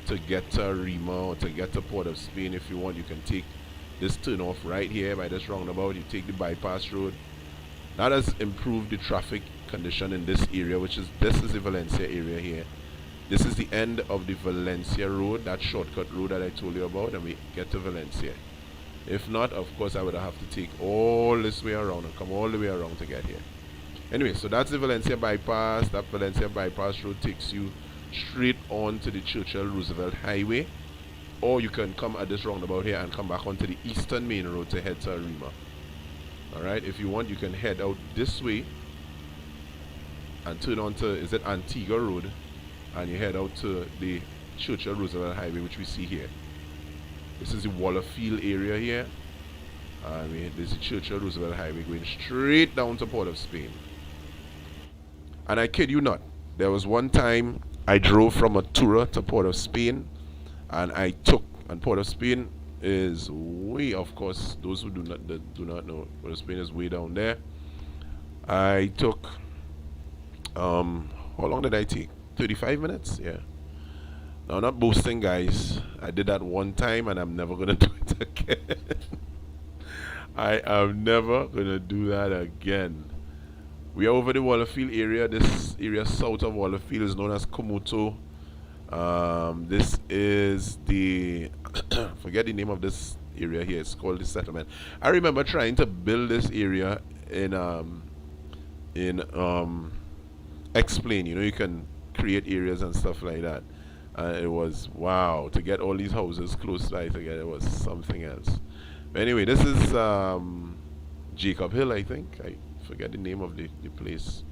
to get to Rima or to get to Port of Spain. If you want, you can take this turn off right here by this roundabout. You take the bypass road. That has improved the traffic condition in this area, this is the Valencia area here. This is the end of the Valencia road, that shortcut road that I told you about, and we get to Valencia. If not, of course, I would have to take all this way around and come all the way around to get here. Anyway, so that's the Valencia bypass. That Valencia bypass road takes you straight on to the Churchill Roosevelt highway, or you can come at this roundabout here and come back onto the eastern main road to head to Arima. Alright, if you want, you can head out this way and turn on to, is it Antigua Road, and you head out to the Churchill Roosevelt highway, which we see here. This is the Wallerfield area here. This is the Churchill Roosevelt highway going straight down to Port of Spain. And I kid you not, there was one time I drove from Matura to Port of Spain, and Port of Spain is way, of course, those who do not know, Port of Spain is way down there. I took, how long did I take? 35 minutes? Yeah. Now, I'm not boasting, guys. I did that one time, and I'm never going to do it again. I am never going to do that again. We are over the Wallerfield area. This area south of Wallerfield is known as Komoto. This is the forget the name of this area here. It's called the settlement. I remember trying to build this area in Explain. You know, you can create areas and stuff like that. It was wow to get all these houses close by together. It was something else. But anyway, this is Jacob Hill, I think. I forget the name of the place.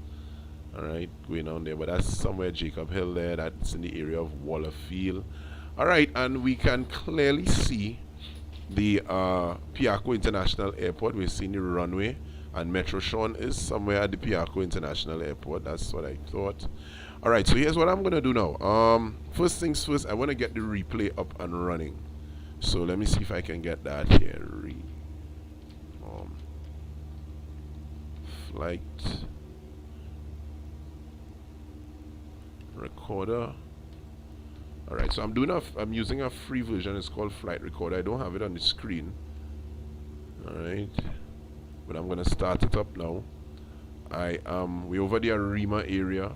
Alright, going on there, but that's somewhere Jacob Hill there. That's in the area of Wallerfield. Alright, and we can clearly see the Piarco International Airport. We're seeing the runway, and Metro Sean is somewhere at the Piarco International Airport. That's what I thought. Alright, so here's what I'm going to do now. First things first, I want to get the replay up and running. So let me see if I can get that here. Flight recorder. Alright, so I'm using a free version. It's called Flight Recorder. I don't have it on the screen. Alright, but I'm gonna start it up now. We're over the Arima area.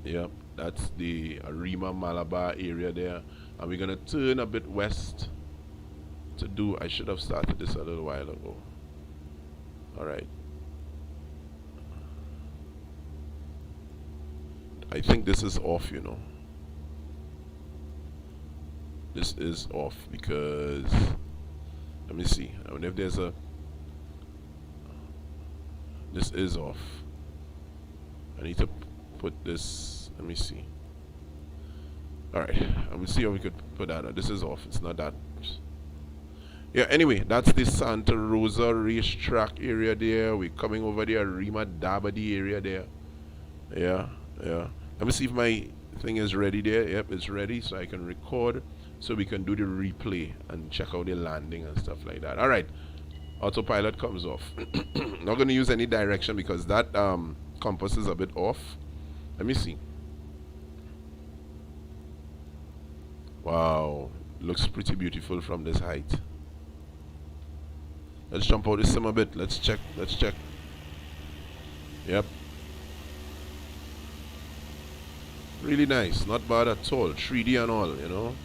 Yep, that's the Arima Malabar area there, and we're gonna turn a bit west to do. I should have started this a little while ago. Alright, I think this is off, you know. This is off because, let me see. I wonder if there's a, this is off. I need to put this, let me see. Alright, I'm gonna see how we could put that on. This is off. It's not that. Yeah, anyway, that's the Santa Rosa racetrack area there. We're coming over the Arima Dabadi area there. Yeah, yeah. Let me see if my thing is ready there. Yep, it's ready, so I can record, so we can do the replay and check out the landing and stuff like that. All right, autopilot comes off. Not going to use any direction because that compass is a bit off. Let me see. Wow, looks pretty beautiful from this height. Let's jump out the sim a bit. Let's check. Let's check. Yep. Really nice. Not bad at all. 3D and all, you know.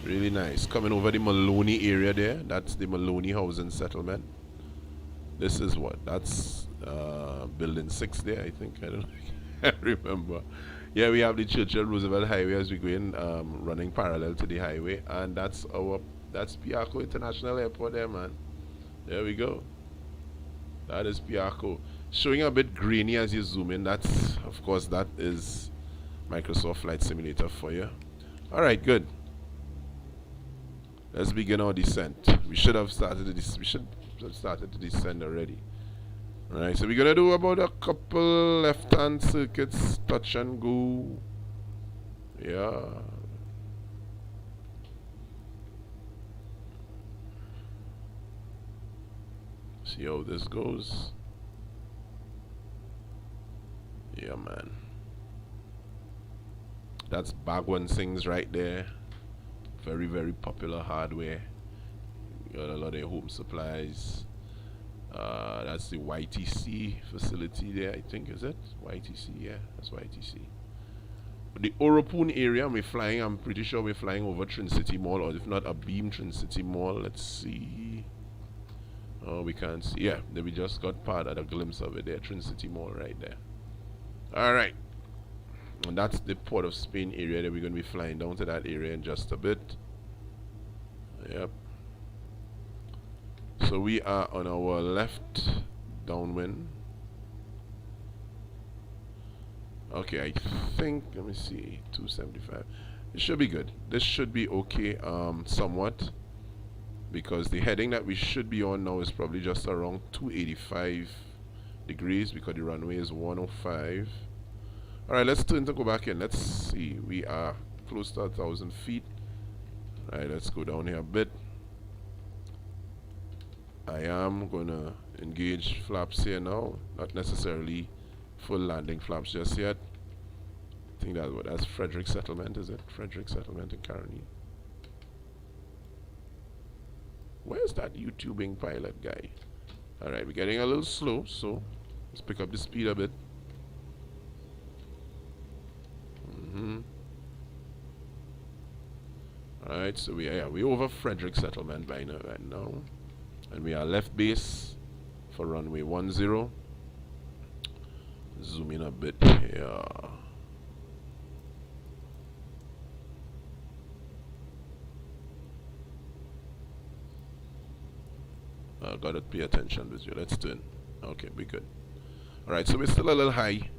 Really nice. Coming over the Maloney area there. That's the Maloney housing settlement. This is what? That's building 6 there, I think. I don't know. I can't remember. Yeah, we have the Churchill Roosevelt highway as we go in, running parallel to the highway. And that's Ttco International Airport there, man. There we go. That is Ttco. Showing a bit grainy as you zoom in. That's, of course, that is Microsoft Flight Simulator for you. Alright, good. Let's begin our descent. We should have started this. We should have started the descent already. Alright, so we're gonna do about a couple left-hand circuits, touch and go. Yeah. See how this goes. Yeah, man. That's Bhagwan Singh's right there. Very, very popular hardware. Got a lot of home supplies. That's the YTC facility there, I think, is it? YTC, yeah, that's YTC. But the Oropoon area, we're flying, I'm pretty sure we're flying over Trincity Mall, or if not, a Beam Trincity Mall. Let's see. Oh, we can't see. Yeah, then we just got part of a glimpse of it there. Trincity Mall right there. Alright. And that's the Port of Spain area that we're going to be flying down to that area in just a bit. Yep. So we are on our left downwind. Okay, I think, let me see, 275. It should be good. This should be okay, somewhat. Because the heading that we should be on now is probably just around 285 degrees because the runway is 105. Alright, let's turn to go back in. Let's see. We are close to 1,000 feet. Alright, let's go down here a bit. I am going to engage flaps here now. Not necessarily full landing flaps just yet. I think that's Frederick Settlement, is it? Frederick Settlement in Caroni. Where's that YouTubing pilot guy? Alright, we're getting a little slow, so let's pick up the speed a bit. Alright, so we're over Frederick Settlement by now, right now. And we are left base for runway 10. Zoom in a bit here. Gotta pay attention with you. Let's turn. Okay, we're good. Alright, so we're still a little high.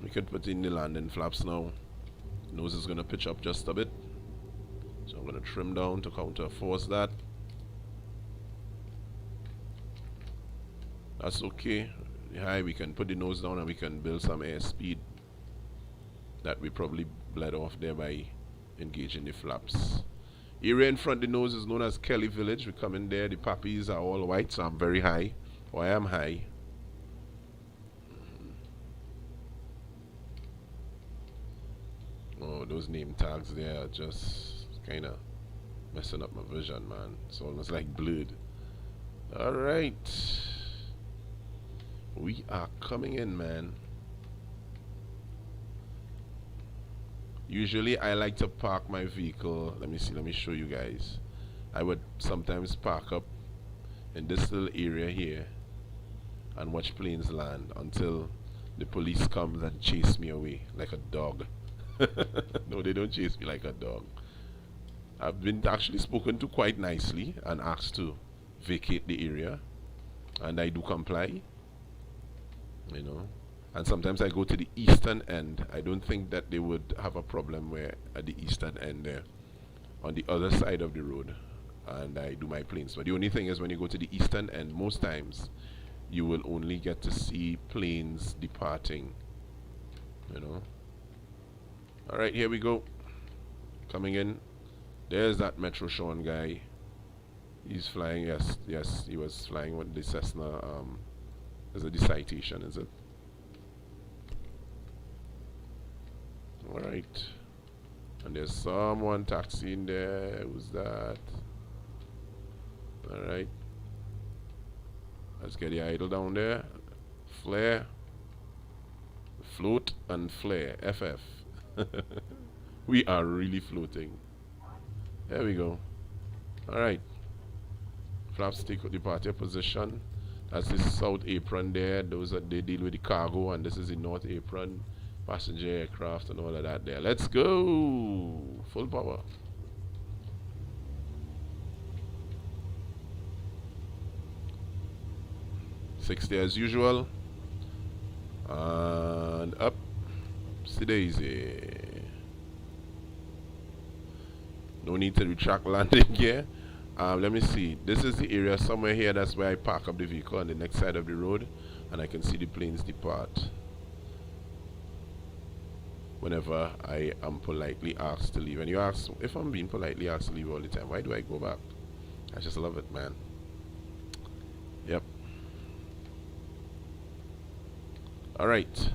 We could put in the landing flaps now. Nose is gonna pitch up just a bit. So I'm gonna trim down to counter force that. That's okay. High, we can put the nose down and we can build some airspeed that we probably bled off there by engaging the flaps. Area in front of the nose is known as Kelly Village. We come in there, the poppies are all white, so I'm very high. Or I am high. Oh, those name tags there are just kind of messing up my vision, man. It's almost like blurred. Alright. We are coming in, man. Usually I like to park my vehicle. Let me show you guys. I would sometimes park up in this little area here and watch planes land until the police comes and chase me away like a dog. No, they don't chase me like a dog. I've been actually spoken to quite nicely and asked to vacate the area, and I do comply, you know. And sometimes I go to the eastern end. I don't think that they would have a problem where at the eastern end there. on the other side of the road, and I do my planes. But the only thing is, when you go to the eastern end, most times you will only get to see planes departing, you know. Alright, here we go. Coming in. There's that Metro Sean guy. He's flying, yes, he was flying with the Cessna. Is it the Citation, is it? Alright. And there's someone taxiing there. Who's that? Alright. Let's get the idle down there. Flare. Float and flare. FF. We are really floating. There we go. Alright. Flaps take up departure position. That's the south apron there. Those are, they deal with the cargo, and this is the north apron. Passenger aircraft and all of that there. Let's go. Full power. '60 as usual. And up. See daisy. No need to retract landing here. Let me see. This is the area somewhere here. That's where I park up the vehicle on the next side of the road, and I can see the planes depart whenever I am politely asked to leave. And you ask, if I'm being politely asked to leave all the time, why do I go back? I just love it, man. Yep. Alright.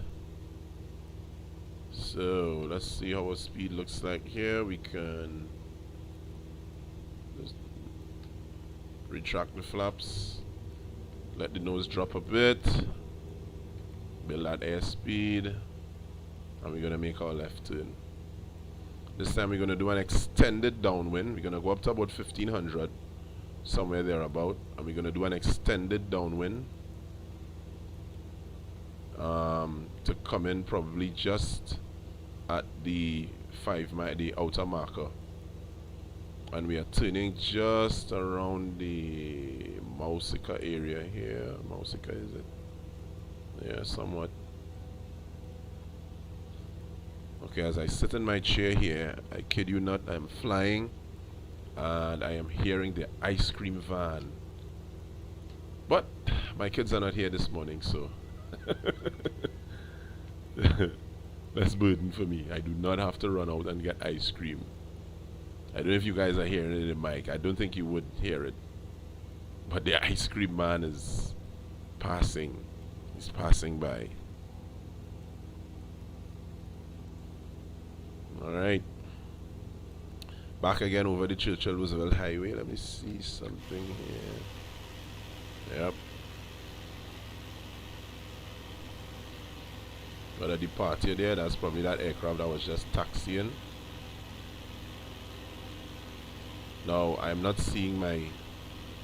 So let's see how our speed looks like here. We can just retract the flaps, let the nose drop a bit, build that airspeed, and we're gonna make our left turn. This time we're gonna do an extended downwind. We're gonna go up to about 1500, somewhere there about, and we're gonna do an extended downwind to come in probably just at the 5 mile, the outer marker, and we are turning just around the Maraca area here. Maraca, is it? Yeah, somewhat. Okay, as I sit in my chair here, I kid you not, I'm flying and I am hearing the ice cream van. But my kids are not here this morning, so that's burden for me. I do not have to run out and get ice cream. I don't know if you guys are hearing it in the mic. I don't think you would hear it. But the ice cream man is passing. He's passing by. Alright. Back again over the Churchill Roosevelt Highway. Let me see something here. Yep. Got a departure there. That's probably that aircraft that was just taxiing. Now, I'm not seeing my...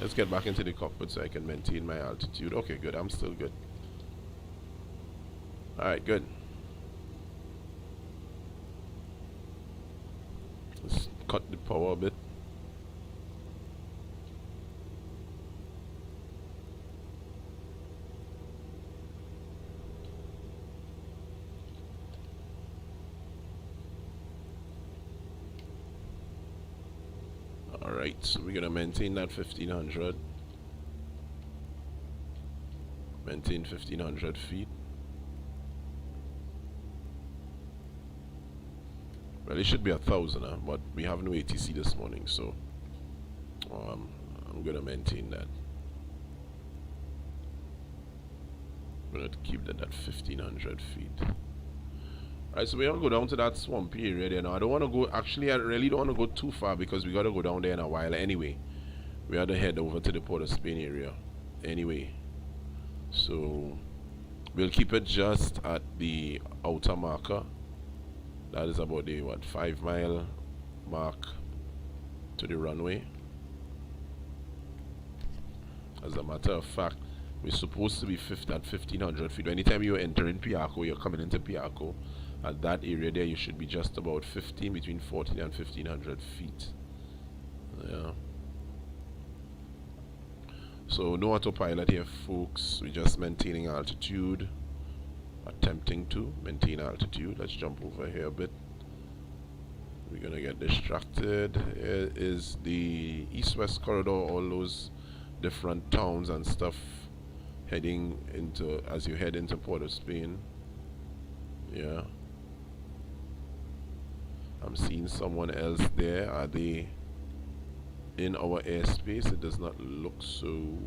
Let's get back into the cockpit so I can maintain my altitude. Okay, good. I'm still good. Alright, good. Let's cut the power a bit. Alright, so we're gonna maintain that 1500. Maintain 1500 feet. Well, it should be 1,000, but we have no ATC this morning, so I'm gonna maintain that. I'm gonna keep that at 1,500 feet. Alright, so we're gonna go down to that swampy area there now. I don't want to go, actually I really don't want to go too far because we gotta go down there in a while anyway. We have to head over to the Port of Spain area anyway. So we'll keep it just at the outer marker. That is about the 5 mile mark to the runway. As a matter of fact, we're supposed to be at 1,500 feet. Anytime you're entering Ttco, you're coming into Ttco, at that area there you should be just about between 14 and 1,500 feet. Yeah. So no autopilot here, folks. We're just maintaining altitude, attempting to maintain altitude. Let's jump over here a bit. We're gonna get distracted. Here is the east-west corridor, all those different towns and stuff heading into, as you head into Port of Spain. Yeah. I'm seeing someone else there. Are they in our airspace? It does not look so.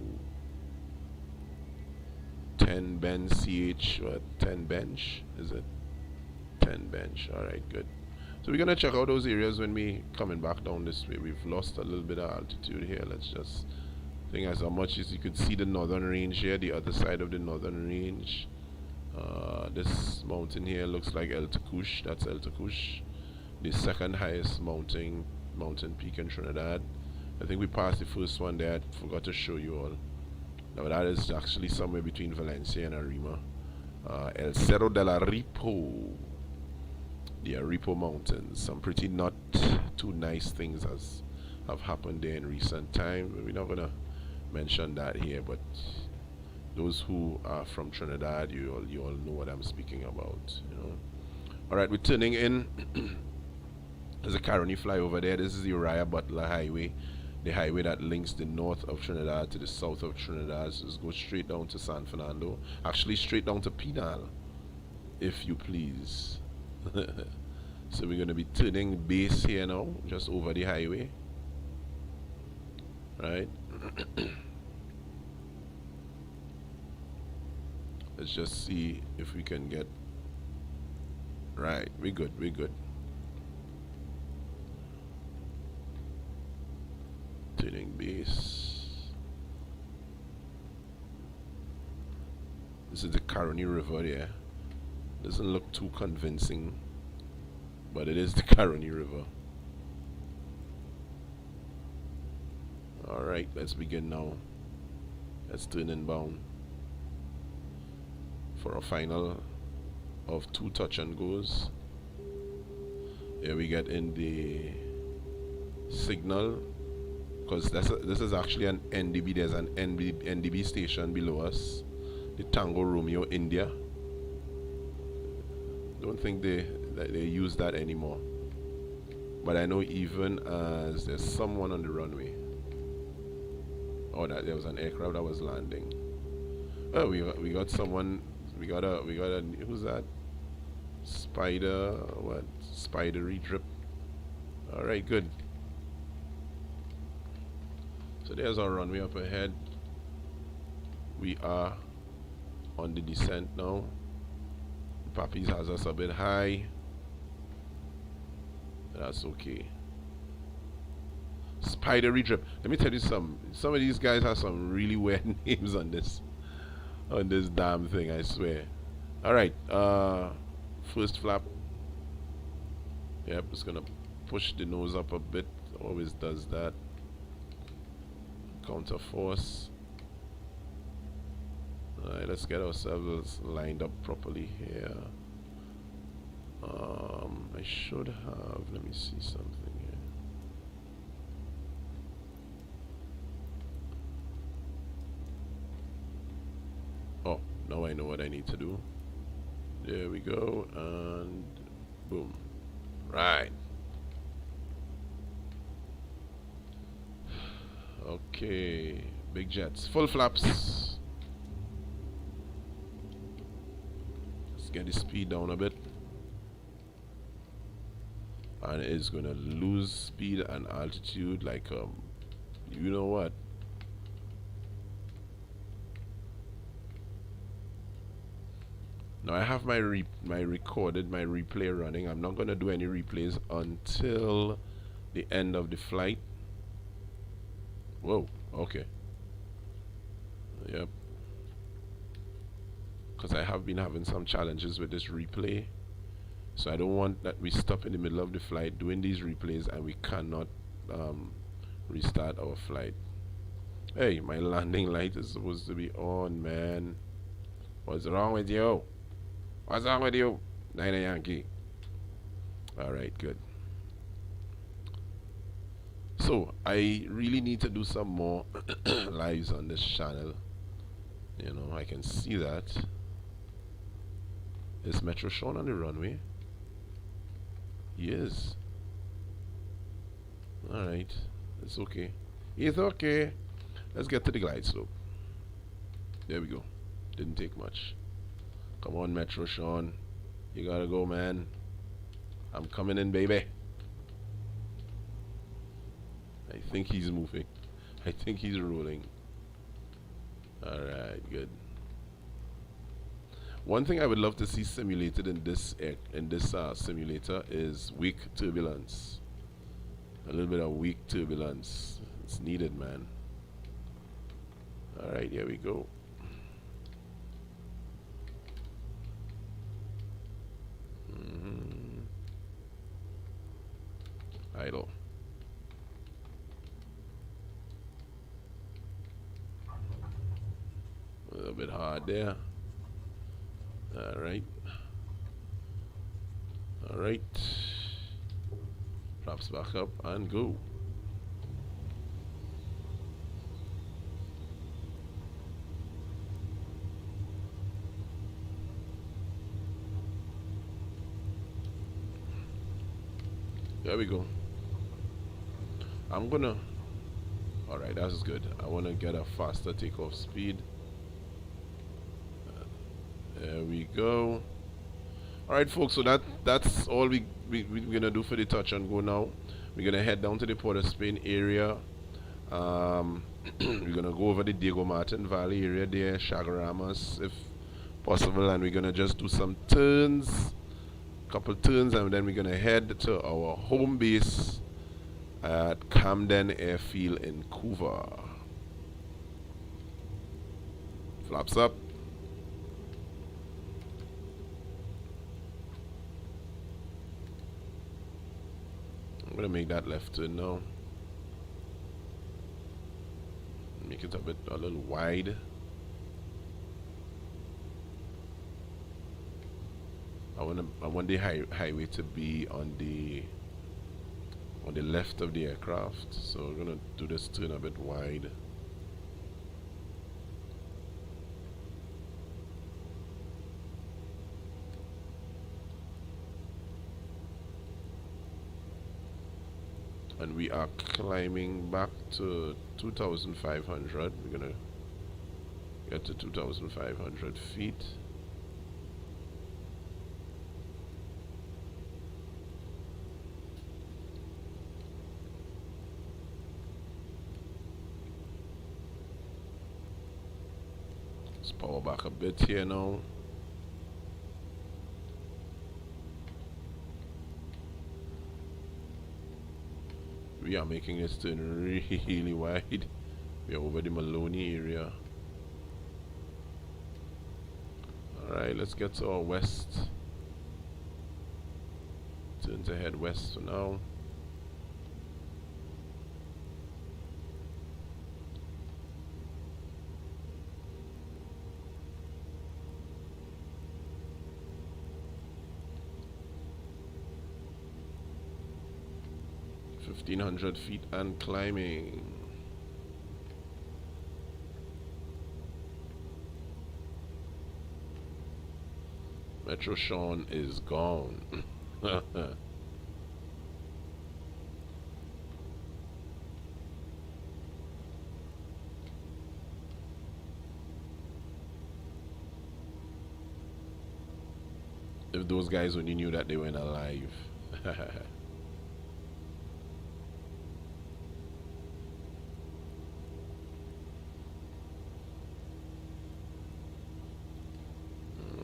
10 bench CH, what, 10 bench? Is it 10 bench? Alright, good. So we're gonna check out those areas when we coming back down this way. We've lost a little bit of altitude here. Let's just think as much as you could see the northern range here, the other side of the northern range. This mountain here looks like Ttco. That's Ttco, the second highest mountain peak in Trinidad. I think we passed the first one there. I forgot to show you all. Now that is actually somewhere between Valencia and Arima. El Cerro de la Ripo. The Aripo Mountains. Some pretty not too nice things have happened there in recent time. We're not gonna mention that here, but those who are from Trinidad, you all know what I'm speaking about, you know. Alright, we're turning in. There's a Caroni flyover there. This is the Uriah Butler Highway, the highway that links the north of Trinidad to the south of Trinidad. So just go straight down to San Fernando. Actually, straight down to Pinal, if you please. So we're going to be turning base here now, just over the highway. Right. Let's just see if we can get. Right, we're good, we're good. Turning base. This is the Caroni River there. Doesn't look too convincing, but it is the Caroni River. Alright, let's begin now. Let's turn inbound for a final of 2 touch and goes. Here we get in the signal, because this is actually an NDB. There's an NDB station below us, the Tango Romeo India. Don't think they use that anymore, but I know even as there's someone on the runway. Oh, that there was an aircraft that was landing. Oh, we got someone. We got a who's that? Spider, what? Spidery drip. All right, good. So there's our runway up ahead. We are on the descent now. Pappies has us a bit high. That's okay. Spidery drip. Let me tell you some of these guys have some really weird names on this damn thing, I swear. Alright, first flap. Yep, it's gonna push the nose up a bit. Always does that. Counter force. Alright, let's get ourselves lined up properly here. I should have, let me see something here. Oh, now I know what I need to do. There we go, and boom. Right. Okay, big jets, full flaps. Let's get the speed down a bit. And it's gonna lose speed and altitude like you know what. Now I have my replay running. I'm not gonna do any replays until the end of the flight. Whoa, okay. Yep. Because I have been having some challenges with this replay. So I don't want that we stop in the middle of the flight doing these replays and we cannot restart our flight. Hey, my landing light is supposed to be on, man. What's wrong with you? What's wrong with you? Niner Yankee. Alright, good. So I really need to do some more lives on this channel. You know, I can see that. Is Metro shown on the runway? He is. Alright. It's okay. It's okay. Let's get to the glide slope. There we go. Didn't take much. Come on, Metro Sean. You gotta go, man. I'm coming in, baby. I think he's moving. I think he's rolling. Alright, good. One thing I would love to see simulated in this simulator is weak turbulence. A little bit of weak turbulence. It's needed, man. Alright, here we go. Idle. A little bit hard there. Alright. Alright. Drops back up and go. There we go. I'm gonna. Alright, that's good. I wanna get a faster takeoff speed. There we go. Alright, folks, so that's all we're gonna do for the touch and go now. We're gonna head down to the Port of Spain area. We're gonna go over the Diego Martin Valley area there, Chaguaramas if possible, and we're gonna just do some turns, couple turns, and then we're gonna head to our home base at Camden Airfield in Vancouver. Flaps up. I'm gonna make that left turn now. Make it a little wide. I want the highway to be on the left of the aircraft, so we're gonna do this turn a bit wide. And we are climbing back to 2,500. We're gonna get to 2,500 feet. Let's power back a bit here now. We are making this turn really wide. We are over the Maloney area. Alright, let's get to our west. Turn to head west for now. $1,500 feet and climbing. Metro Sean is gone. If those guys only knew that they weren't alive.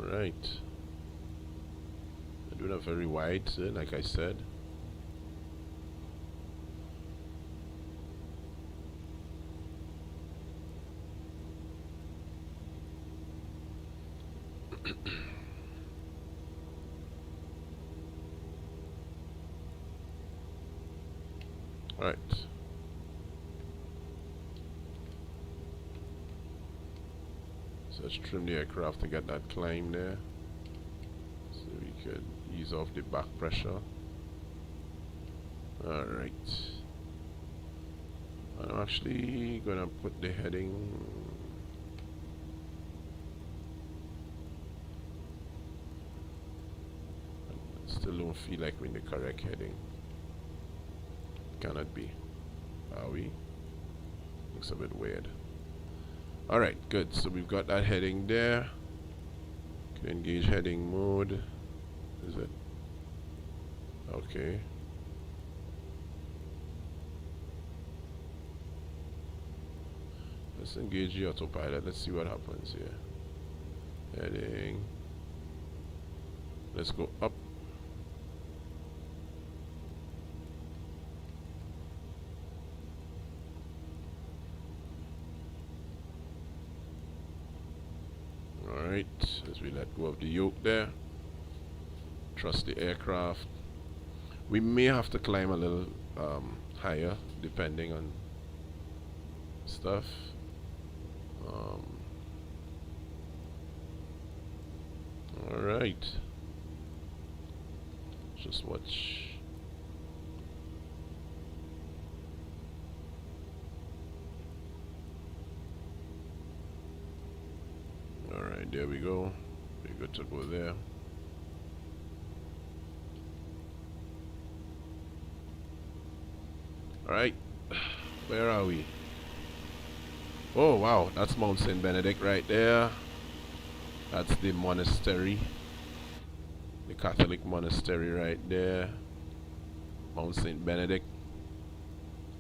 Right. They're doing a very wide turn, like I said. Right. So let's trim the aircraft to get that climb there, so we could ease off the back pressure. Alright. I'm actually gonna put the heading. Still don't feel like we're in the correct heading. Cannot be. Are we? Looks a bit weird. Alright, good. So we've got that heading there. Can engage heading mode. Is it? Okay. Let's engage the autopilot. Let's see what happens here. Heading. Let's go up. Alright, as we let go of the yoke there. Trust the aircraft. We may have to climb a little higher depending on stuff. Alright. Just watch. Alright, there we go. We're good to go there. Alright, where are we? Oh wow, that's Mount St. Benedict right there. That's the monastery. The Catholic monastery right there. Mount St. Benedict.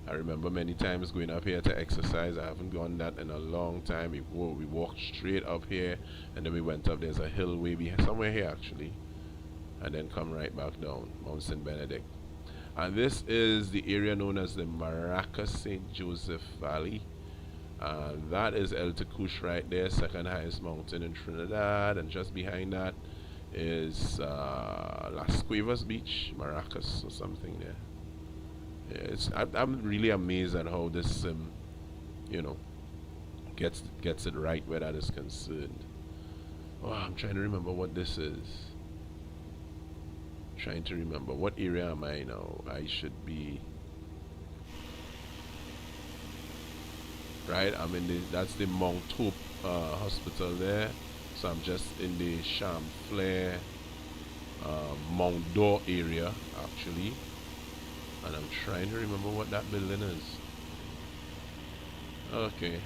I remember many times going up here to exercise. I haven't gone that in a long time. We walked straight up here and then we went up. There's a hill way behind, somewhere here actually. And then come right back down. Mount St. Benedict. And this is the area known as the Maraca St. Joseph Valley. That is Ttco right there, second highest mountain in Trinidad. And just behind that is Las Cuevas Beach, Maracas or something there. Yeah, I'm really amazed at how this you know, gets it right where that is concerned. Oh, I'm trying to remember what this is. Trying to remember what area am I now? I should be right. I'm in the that's the Mount Hope hospital there. So I'm just in the Champlain Mount Dore area actually, and I'm trying to remember what that building is. Okay,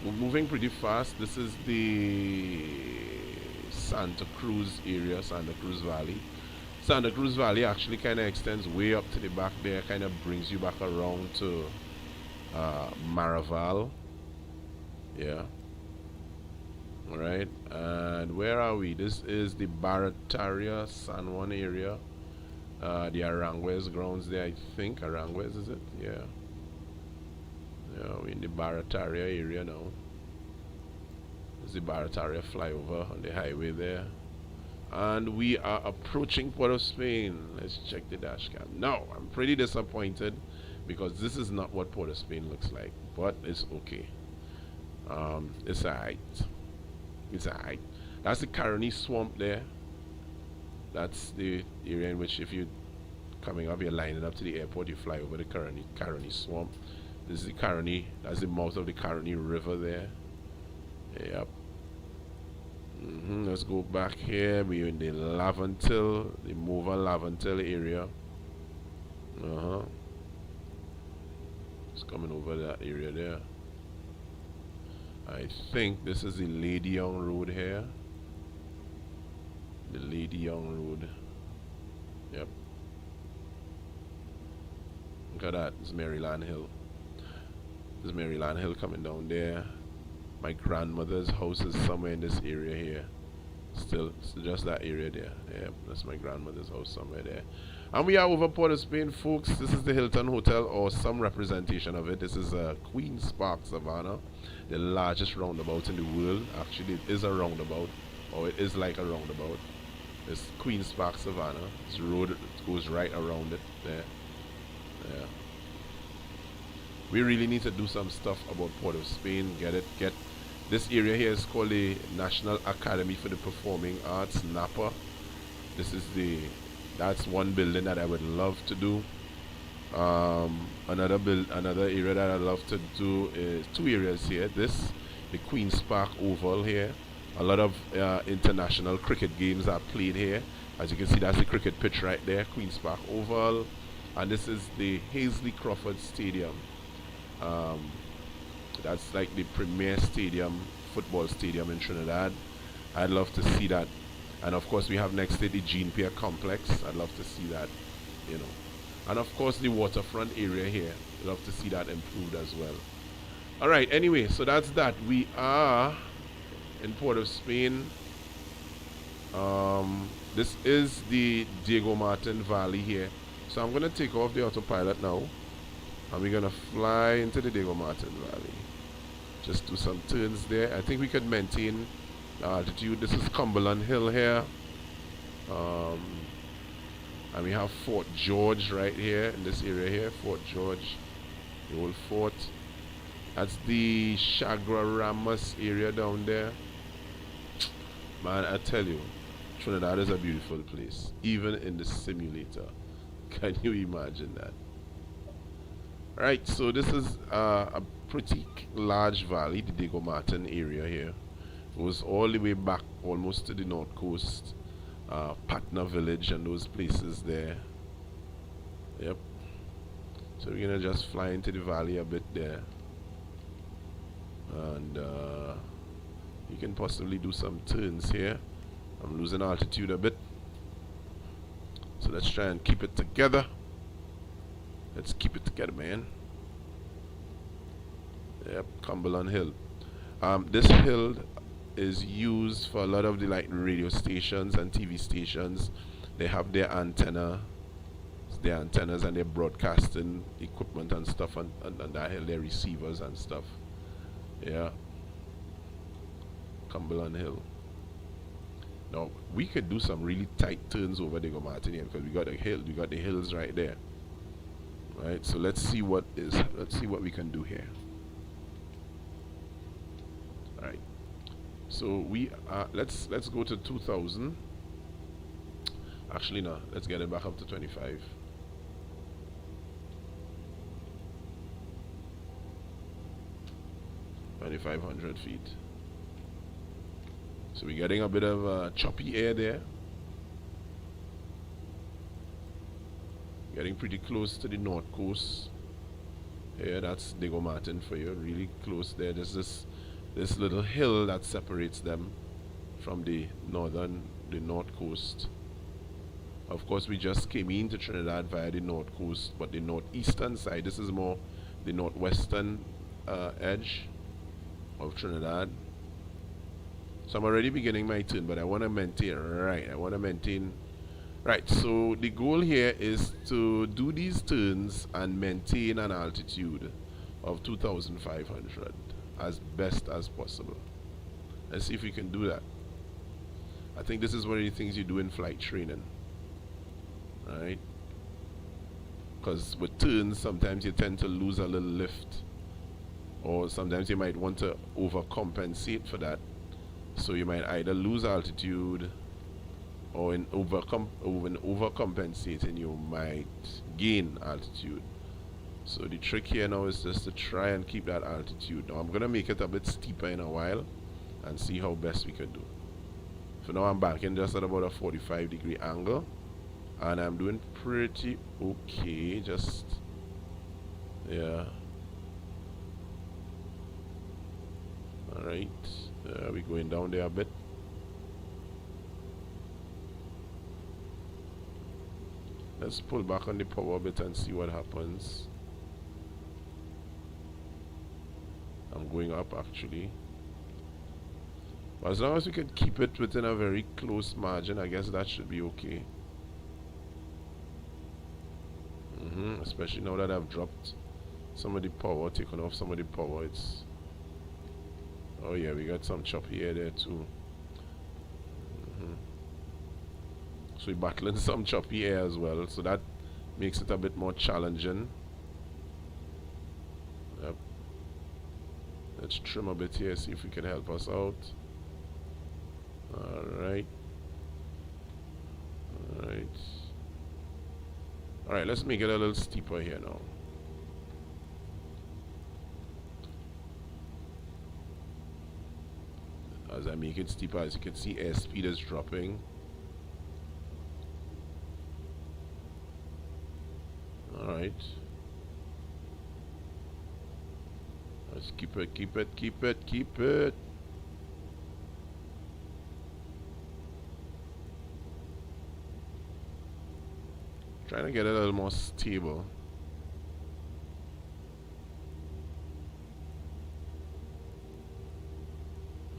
we're moving pretty fast. This is the Santa Cruz area, Santa Cruz Valley. Santa Cruz Valley actually kind of extends way up to the back there, kind of brings you back around to Maraval. Yeah. Alright, and where are we? This is the Barataria San Juan area. The Aranguez grounds there, I think. Aranguez, is it? Yeah. Yeah, we're in the Barataria area now. There's the Barataria flyover on the highway there. And we are approaching Port of Spain. Let's check the dash cam. No, I'm pretty disappointed because this is not what Port of Spain looks like. But it's okay. It's alright. It's alright. That's the Caroni swamp there. That's the area in which if you're coming up, you're lining up to the airport, you fly over the Caroni swamp. This is the Caroni, that's the mouth of the Caroni River there. Yep. Let's go back here. We're in the Lavantil, the Mova Lavantil area. It's coming over that area there. I think this is the Lady Young Road here. The Lady Young Road. Yep. Look at that. It's Maryland Hill. There's Maryland Hill coming down there. My grandmother's house is somewhere in this area here. Still just that area there. Yep, that's my grandmother's house somewhere there. And we are over Port of Spain, folks. This is the Hilton Hotel, or some representation of it. This is Queen's Park Savannah, the largest roundabout in the world. Actually, it is a roundabout, or it is like a roundabout. It's Queen's Park Savannah. This road goes right around it there. Yeah. We really need to do some stuff about Port of Spain. Get this area here is called the National Academy for the Performing Arts, NAPA. This is that's one building that I would love to do. Another area that I'd love to do is two areas here. The Queen's Park Oval here. A lot of international cricket games are played here. As you can see, that's the cricket pitch right there, Queen's Park Oval. And this is the Hazley Crawford Stadium. Um, that's like the premier stadium, football stadium in Trinidad. I'd love to see that. And of course we have next to the Jean Pierre Complex. I'd love to see that, you know. And of course the waterfront area here. I'd love to see that improved as well. Alright, anyway, so that's that. We are in Port of Spain. This is the Diego Martin Valley here. So I'm going to take off the autopilot now. And we're going to fly into the Diego Martin Valley. Just do some turns there. I think we could maintain altitude. This is Cumberland Hill here. And we have Fort George right here in this area here. Fort George, the old fort. That's the Chaguaramas area down there. Man, I tell you, Trinidad is a beautiful place, even in the simulator. Can you imagine that? Right, so this is a pretty large valley, the Diego Martin area here. It goes all the way back almost to the north coast, Patna village and those places there. Yep. So we're gonna just fly into the valley a bit there. And you can possibly do some turns here. I'm losing altitude a bit, so let's try and keep it together. Let's keep it together, man. Yep, Cumberland Hill. This hill is used for a lot of the like radio stations and TV stations. They have their antennas and their broadcasting equipment and stuff on that hill, their receivers and stuff. Yeah, Cumberland Hill. Now we could do some really tight turns over Diego Martin here because we got the hills right there. Right, so let's see what we can do here. All right, so we let's go to 2000. Actually, no, let's get it back up to 25. $2,500 feet. So we're getting a bit of choppy air there. Getting pretty close to the north coast. Here, that's Diego Martin for you. Really close there. There's this little hill that separates them from the north coast. Of course, we just came into Trinidad via the north coast, but the northeastern side. This is more the northwestern edge of Trinidad. So I'm already beginning my turn, but I want to maintain. Right, so the goal here is to do these turns and maintain an altitude of 2,500 as best as possible. Let's see if we can do that. I think this is one of the things you do in flight training. Right? Because with turns, sometimes you tend to lose a little lift. Or sometimes you might want to overcompensate for that. So you might either lose altitude, or in overcompensating you might gain altitude. So the trick here now is just to try and keep that altitude. Now I'm going to make it a bit steeper in a while and see how best we can do. For now I'm banking just at about a 45-degree angle, and I'm doing pretty okay. Just, yeah. Alright, we're going down there a bit. Let's pull back on the power a bit and see what happens. I'm going up actually. But as long as we can keep it within a very close margin, I guess that should be okay. Especially now that I've dropped some of the power, taken off some of the power. It's, oh yeah, we got some choppy air there too. So we're battling some choppy air as well, so that makes it a bit more challenging. Yep. Let's trim a bit here, see if we can help us out. Alright. Alright, let's make it a little steeper here now. As I make it steeper, as you can see, airspeed is dropping. Alright. Let's keep it, keep it, keep it, keep it. Trying to get it a little more stable.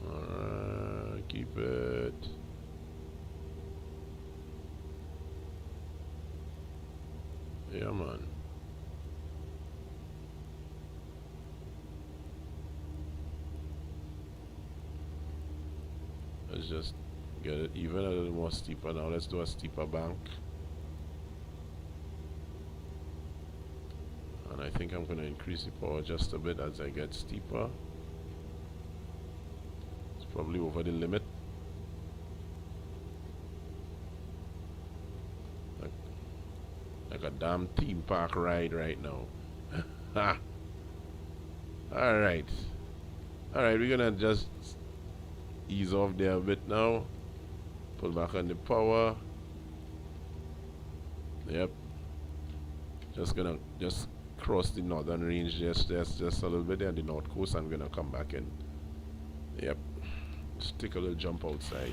Alright, keep it. Yeah, man. Let's just get it even a little more steeper now. Let's do a steeper bank. And I think I'm going to increase the power just a bit as I get steeper. It's probably over the limit. Like a damn theme park ride right now. Ha! Alright. Alright, we're gonna just ease off there a bit now. Pull back on the power. Yep. Just gonna cross the northern range just a little bit there, the north coast. I'm gonna come back in. Yep. Just take a little jump outside.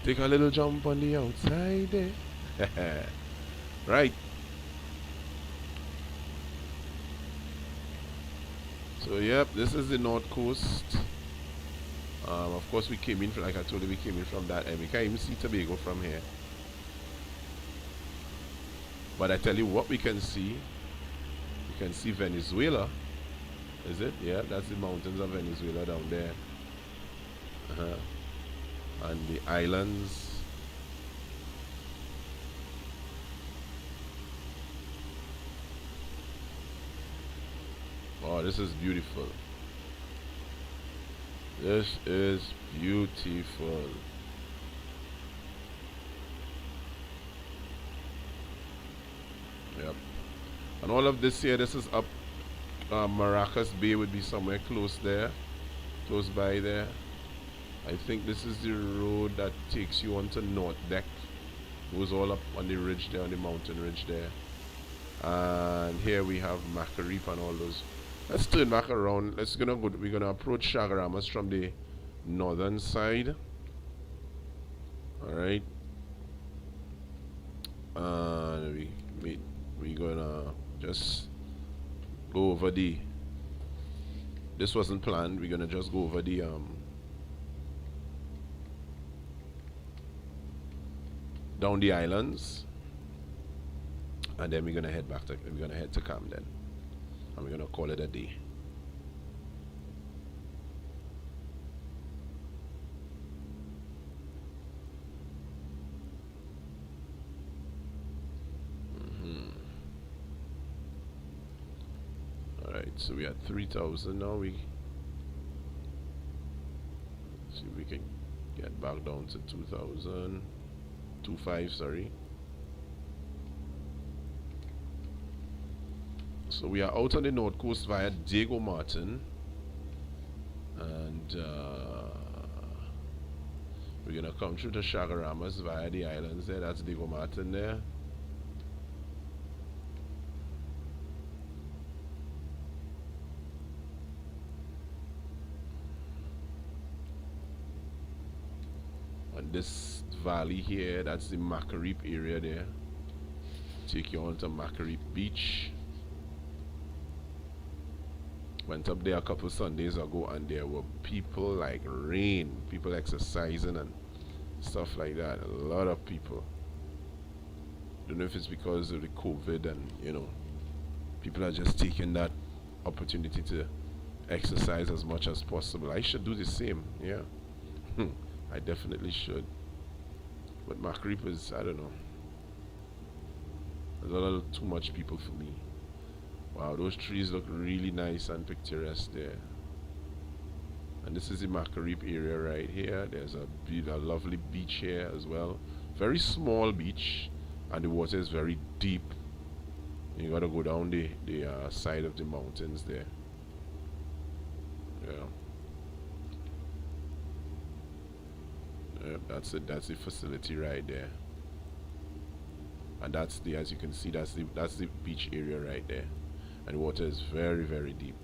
Take a little jump on the outside there. Right. So yep, this is the north coast. Of course we came in, like I told you, we came in from that end. We can't even see Tobago from here. But I tell you what we can see. We can see Venezuela. Is it? Yeah, that's the mountains of Venezuela down there. And the islands. Oh, this is beautiful. This is beautiful. Yep. And all of this here, this is up Maracas Bay would be somewhere close there. Close by there. I think this is the road that takes you onto North Deck. Goes all up on the ridge there, on the mountain ridge there. And here we have Macareep and all those. Let's turn back around. We're gonna approach Chaguaramas from the northern side. Alright. And we're gonna just go over the, this wasn't planned, we're gonna just go over the down the islands, and then we're gonna head to Camden, and we're gonna call it a day. Alright, so we had 3,000 now. We see if we can get back down to 2,000. 2.5, sorry. So we are out on the north coast via Diego Martin, and we're gonna come through to Chaguaramas via the islands there. That's Diego Martin there. And this valley here, that's the Macareep area there. Take you on to Macareep Beach. Went up there a couple Sundays ago, and there were people like rain, people exercising and stuff like that. A lot of people. Don't know if it's because of the COVID and, you know, people are just taking that opportunity to exercise as much as possible. I should do the same, yeah. I definitely should. But Macareep is, I don't know. There's a little too much people for me. Wow, those trees look really nice and picturesque there. And this is the Macareep area right here. There's a lovely beach here as well. Very small beach, and the water is very deep. You gotta go down the side of the mountains there. Yeah. Yep, that's it. That's the facility right there. and that's the, as you can see, that's the beach area right there, and the water is very, very deep.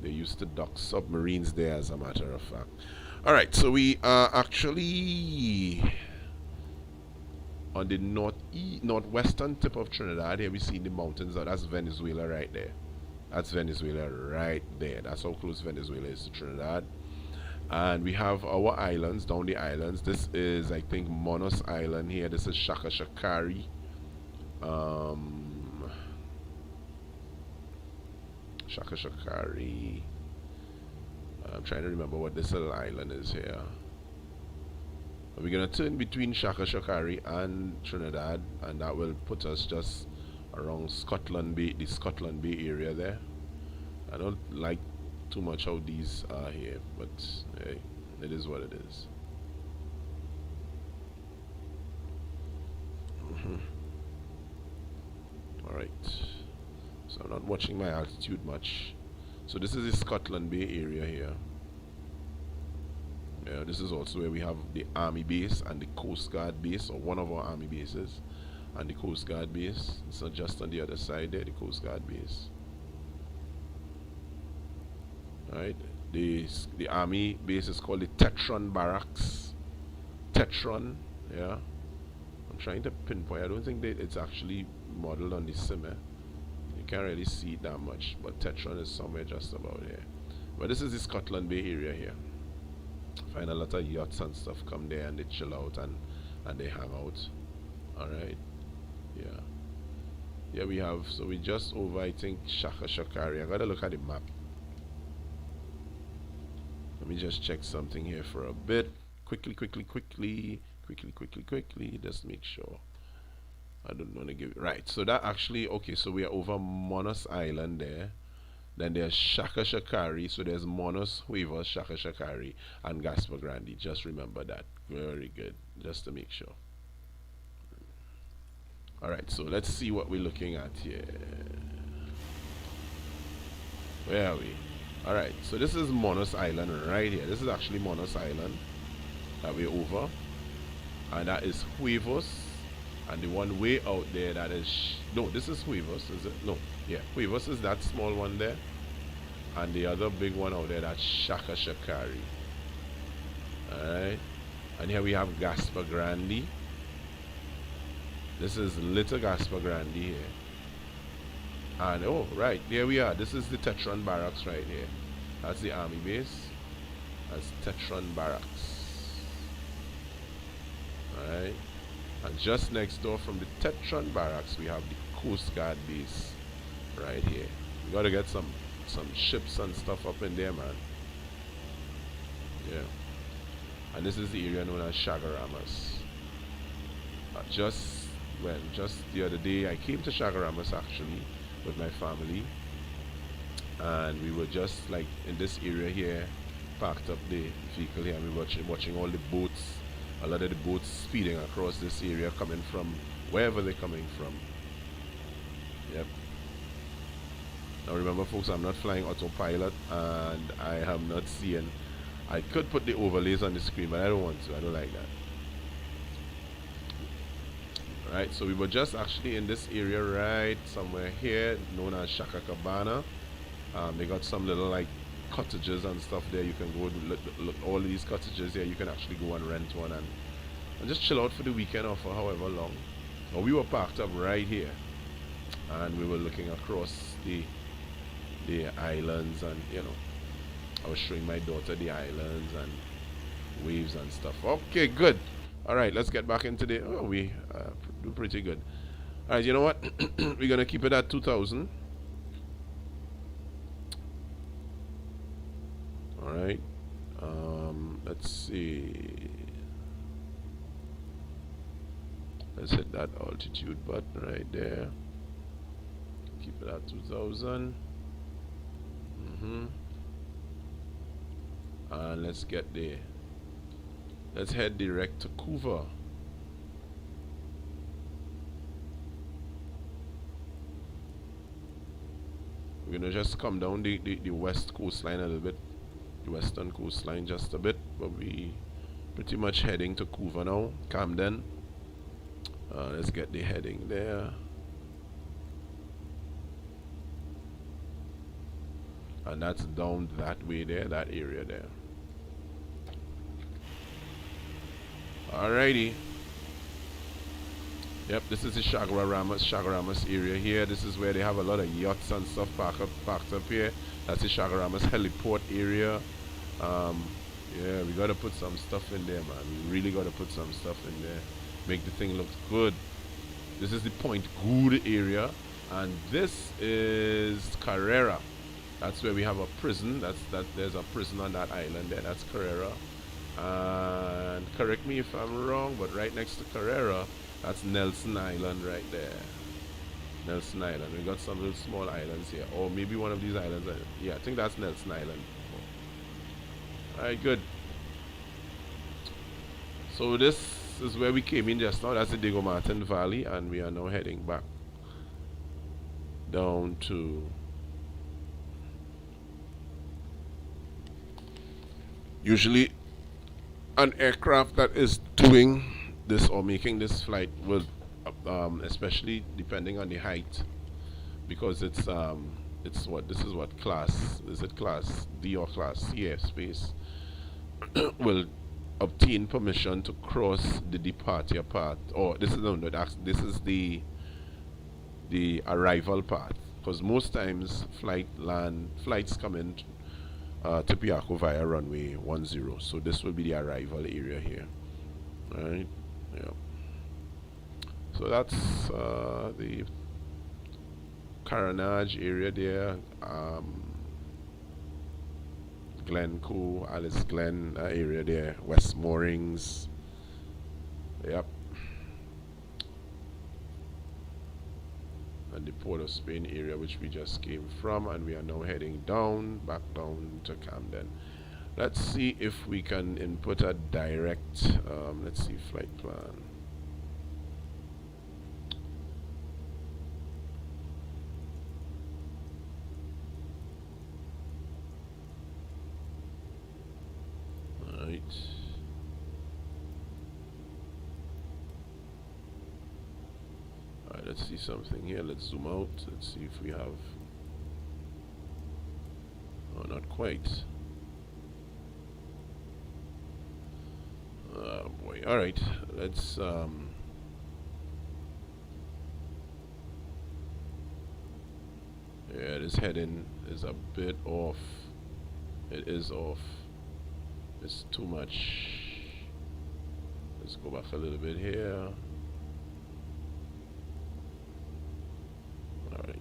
They used to dock submarines there, as a matter of fact. All right, so we are actually on the northwestern tip of Trinidad. Here we see the mountains. That's Venezuela right there. That's Venezuela right there. That's how close Venezuela is to Trinidad. And we have our islands, down the islands. This is, I think, Monos Island here. This is Shaka Shakari. Shaka Shakari. I'm trying to remember what this little island is here. We're going to turn between Shaka Shakari and Trinidad, and that will put us just around Scotland Bay, the Scotland Bay area there. I don't like too much how these are here, but hey, it is what it is. Alright, so I'm not watching my altitude much. So this is the Scotland Bay area here. Yeah, this is also where we have the Army base and the Coast Guard base, or one of our Army bases, and the Coast Guard base. So just on the other side there, the Coast Guard base. Right, the Army base is called the Tetron Barracks. Tetron, yeah. I'm trying to pinpoint. I don't think that it's actually modeled on the sim. You can't really see it that much, but Tetron is somewhere just about here. But this is the Scotland Bay area here. Find a lot of yachts and stuff come there, and they chill out and they hang out. Alright, yeah. Here we have, so we just over, I think, Shaka Shakari. I gotta look at the map. Let me just check something here for a bit. Quickly, just make sure. I don't want to give it right. So that actually, okay, so we are over Monos Island there. Then there's Shaka Shakari. So there's Monos, Huevos, Shaka Shakari, and Gaspar Grande. Just remember that. Very good. Just to make sure. Alright, so let's see what we're looking at here. Where are we? Alright, so this is Monos Island right here. This is actually Monos Island that we're over. And that is Huevos. And the one way out there, that is... no, this is Huevos, is it? No, yeah. Huevos is that small one there. And the other big one out there, that's Shaka Shakari. Alright. And here we have Gaspar Grande. This is Little Gaspar Grande here. And oh, right, there we are. This is the Tetron Barracks right here. That's the Army base. That's Tetron Barracks. Alright. And just next door from the Tetron Barracks, we have the Coast Guard base right here. We gotta get some ships and stuff up in there, man. Yeah. And this is the area known as Chagaramas. Just the other day, I came to Chagaramas actually with my family, and we were just like in this area here, parked up the vehicle here, and we were watching all the boats, a lot of the boats speeding across this area, coming from wherever they're coming from. Yep. Now remember, folks, I'm not flying autopilot, and I am not seeing. I could put the overlays on the screen, but I don't want to. I don't like that. Right, so we were just actually in this area right somewhere here, known as Shaka Cabana. They got some little like cottages and stuff there. You can go look all of these cottages here. You can actually go and rent one and just chill out for the weekend or for however long. But we were parked up right here, and we were looking across the islands, and you know, I was showing my daughter the islands and waves and stuff. Okay, good. All right, let's get back into the. Oh, we do pretty good. All right, you know what? We're gonna keep it at 2,000. All right. Let's see. Let's hit that altitude button right there. Keep it at 2,000. And let's get there. Let's head direct to Cuba. We're gonna just come down the west coastline a little bit, the western coastline just a bit, but we pretty much heading to Cuba now. Camden Let's get the heading there. And that's down that way there, that area there. Alrighty. Yep, this is the Chaguaramas area here. This is where they have a lot of yachts and stuff parked up here. That's the Chaguaramas heliport area. Yeah, we gotta put some stuff in there, man. We really gotta put some stuff in there. Make the thing look good. This is the Point Good area, and this is Carrera. That's where we have a prison. There's a prison on that island there. That's Carrera. And correct me if I'm wrong, but right next to Carrera, that's Nelson Island right there. Nelson Island. We got some little small islands here, or maybe one of these islands. Yeah, I think that's Nelson Island. Alright, good. So this is where we came in just now. That's the Diego Martin Valley, and we are now heading back down to usually an aircraft that is doing this or making this flight will especially depending on the height, because it's what this is what class is it, class D or class C airspace will obtain permission to cross the departure path, or this is this is the arrival path, because most times flights come in to Piaco via runway 10, so this will be the arrival area here. Right, yeah. So that's the Carenage area there, Glencoe, Alice Glen area there, West Moorings. Yep. And the Port of Spain area, which we just came from, and we are now heading back down to Camden. Let's see if we can input a direct let's see, flight plan. Alright. Alright, let's see something here. Let's zoom out. Let's see if we have. Oh, not quite. Oh boy. Alright, let's yeah, this heading is a bit off. It is off. It's too much. Let's go back a little bit here. Alright.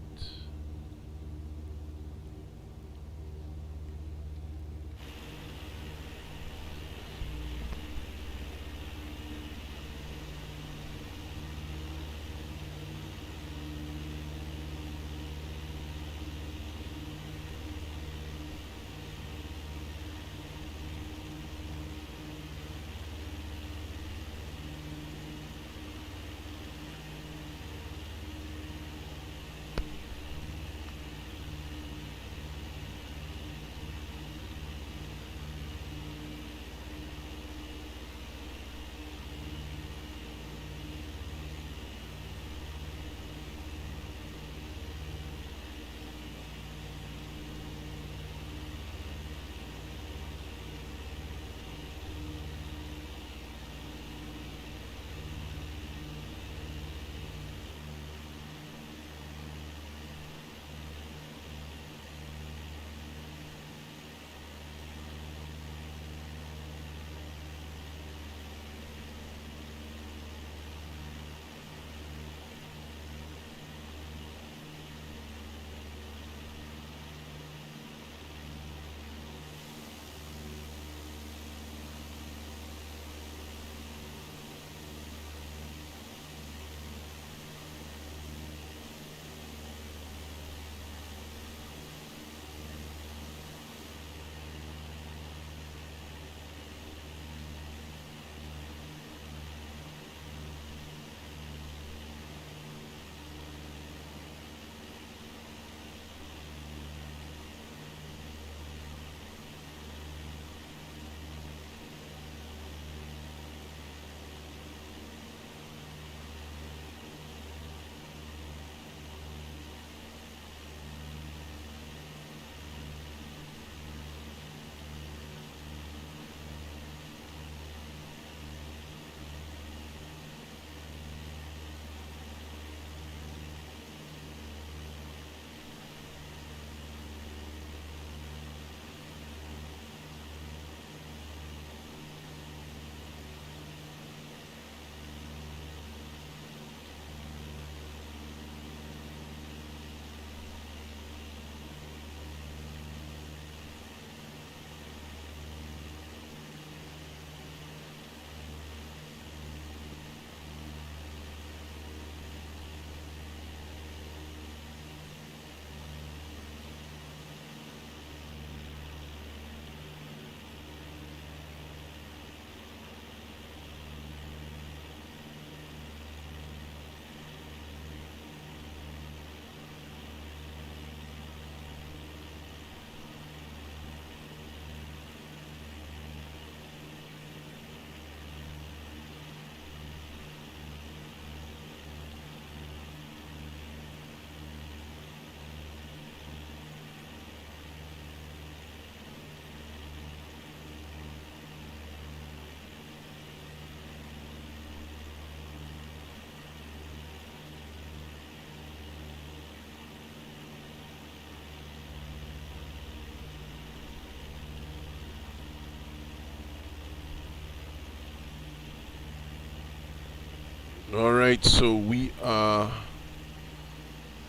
Alright, so we are.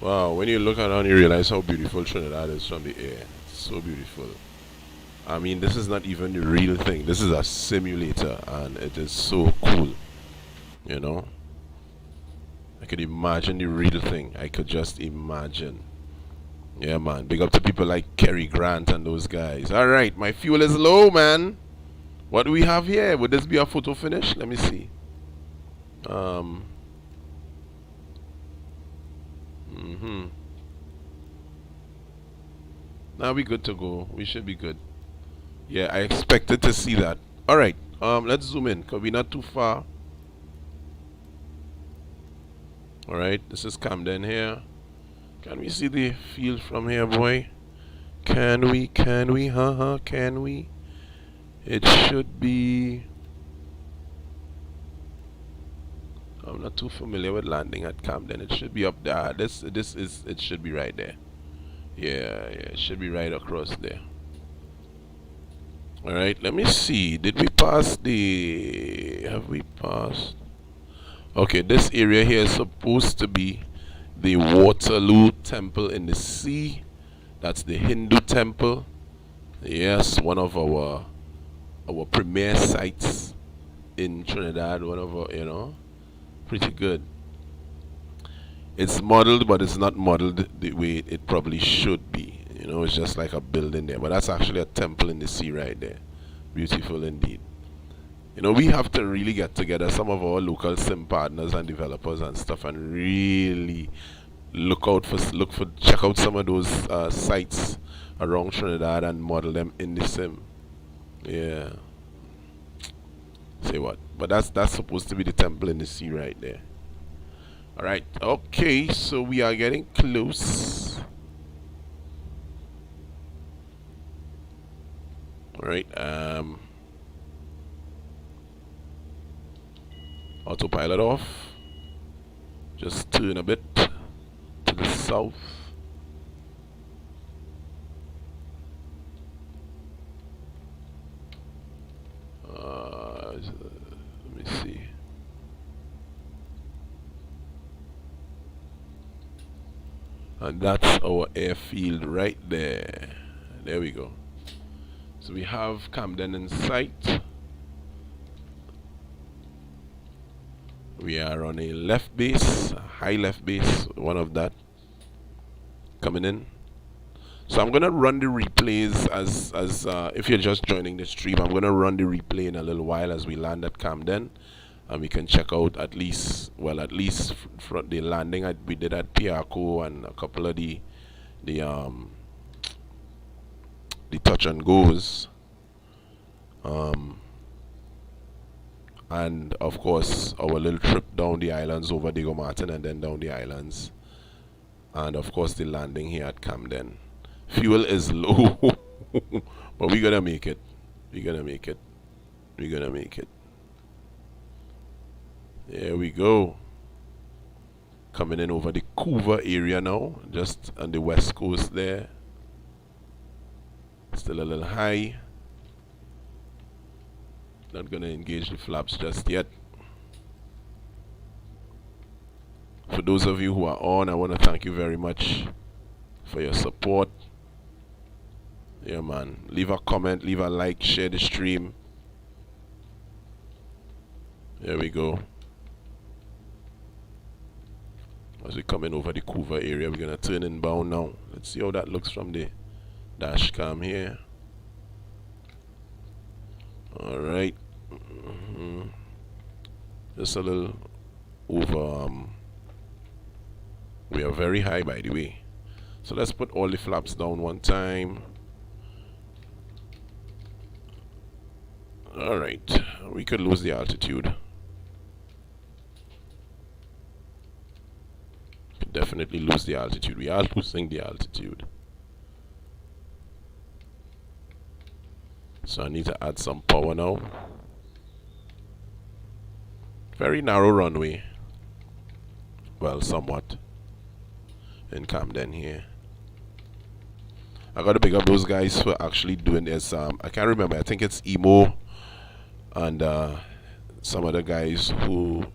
Wow, when you look around, you realize how beautiful Trinidad is from the air. It's so beautiful. I mean, this is not even the real thing. This is a simulator, and it is so cool. You know? I could imagine the real thing. I could just imagine. Yeah, man. Big up to people like Kerry Grant and those guys. Alright, my fuel is low, man. What do we have here? Would this be a photo finish? Let me see. Now we good to go. We should be good. Yeah, I expected to see that. Alright, let's zoom in, because we're not too far. Alright, this is Camden here. Can we see the field from here, boy? Can we, can we? It should be... I'm not too familiar with landing at Camden. It should be up there. It should be right there. Yeah, it should be right across there. Alright, let me see. Did we pass the... Have we passed? Okay, this area here is supposed to be the Waterloo Temple in the sea. That's the Hindu temple. Yes, one of our premier sites in Trinidad. One of our, pretty good. It's modeled, but it's not modeled the way it probably should be. It's just like a building there, but that's actually a temple in the sea right there. Beautiful indeed. We have to really get together, some of our local sim partners and developers and stuff, and really check out some of those sites around Trinidad and model them in the sim. Yeah. Say what? But that's supposed to be the temple in the sea right there. Alright, okay, so we are getting close. Alright, autopilot off. Just turn a bit to the south. Let me see. And that's our airfield right there. There we go. So we have Camden in sight. We are on a left base, a high left base, one of that coming in. So I'm gonna run the replays as if you're just joining the stream. I'm gonna run the replay in a little while as we land at Camden, and we can check out at least from the landing we did at Ttco and a couple of the touch and goes, and of course our little trip down the islands over Diego Martin and then down the islands, and of course the landing here at Camden. Fuel is low, but we're gonna make it. We're gonna make it. There we go. Coming in over the Couva area now, just on the west coast there. Still a little high. Not gonna engage the flaps just yet. For those of you who are on, I want to thank you very much for your support. Yeah, man. Leave a comment, leave a like, share the stream. There we go. As we come in over the Couva area, we're gonna turn inbound now. Let's see how that looks from the dash cam here. Alright. Just a little over. We are very high, by the way. So let's put all the flaps down one time. Alright. We could lose the altitude. Could definitely lose the altitude. We are losing the altitude. So I need to add some power now. Very narrow runway. Well, somewhat. In Camden here. I gotta pick up those guys who are actually doing this. I can't remember. I think it's Emo and some other guys who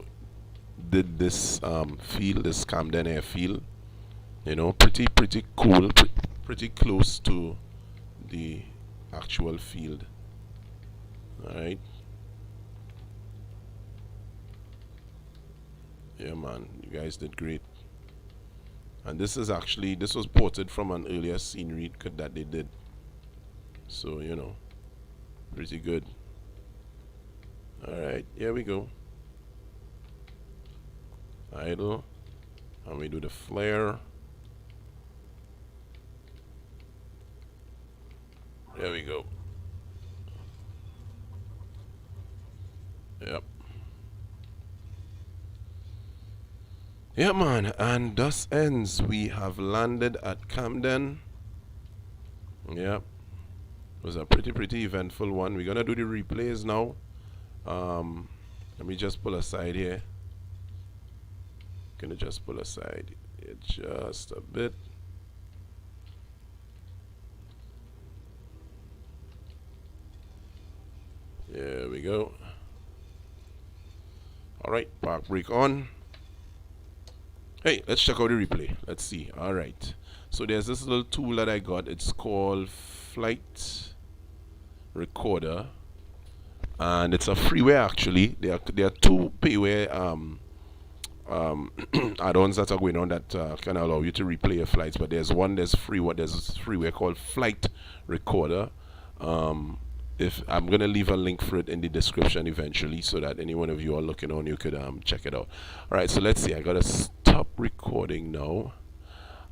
did this field, this Camden Airfield. You know, pretty cool, pretty close to the actual field. All right. Yeah, man, you guys did great. And this was ported from an earlier scenery that they did. So, you know, pretty good. Alright, here we go. Idle. And we do the flare. There we go. Yep. Yeah, man, and thus ends. We have landed at Camden. Yep. It was a pretty eventful one. We're gonna do the replays now. Let me just pull aside here. Gonna just pull aside it just a bit. There we go. Alright, park brake on. Hey, let's check out the replay. Let's see. Alright. So there's this little tool that I got. It's called Flight Recorder. And it's a freeware actually. There are two payware add-ons that are going on that can allow you to replay your flights. But there's freeware called Flight Recorder. If I'm gonna leave a link for it in the description eventually, so that any one of you are looking on, you could check it out. All right, so let's see. I gotta stop recording now,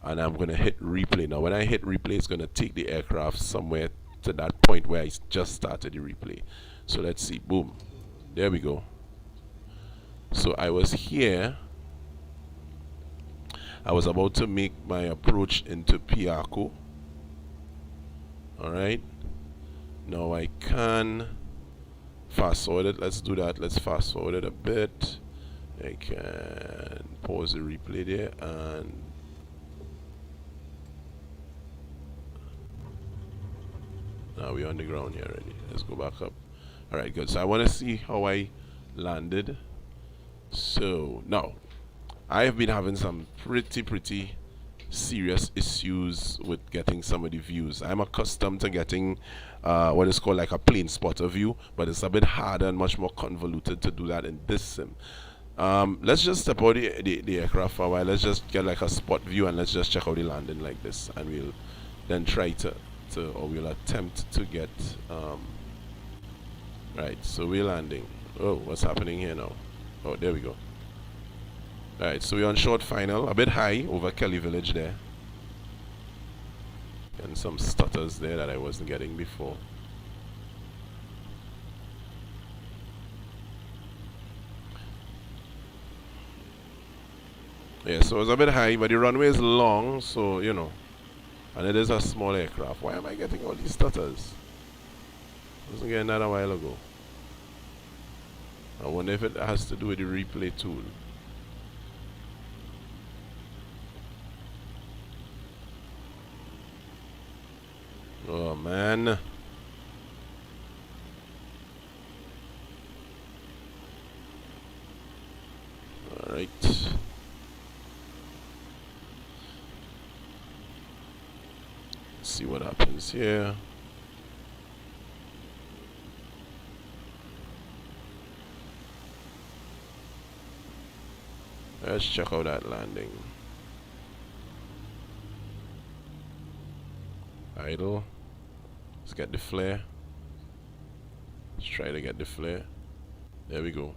and I'm gonna hit replay now. When I hit replay, it's gonna take the aircraft somewhere to that point where I just started the replay. So let's see. Boom. There we go. So I was here. I was about to make my approach into Ttco. All right. Now I can fast forward it. Let's do that. Let's fast forward it a bit. I can pause the replay there, and now we're on the ground here already. Let's go back up. Alright, good. So I want to see how I landed. So now I have been having some pretty serious issues with getting some of the views. I'm accustomed to getting what is called like a plane spotter view, but it's a bit harder and much more convoluted to do that in this sim. Let's just step out the aircraft for a while. Let's just get like a spot view, and let's just check out the landing like this, and we'll then try or we'll attempt to get right. So we're landing. Oh, what's happening here now? Oh, there we go. Alright, so we're on short final, a bit high over Kelly Village there. And some stutters there that I wasn't getting before. Yeah, so it's a bit high, but the runway is long, so you know. And it is a small aircraft. Why am I getting all these stutters? I wasn't getting that a while ago. I wonder if it has to do with the replay tool. Oh man. Alright. See what happens here. Let's check out that landing. Idle. Let's get the flare. Let's try to get the flare. There we go.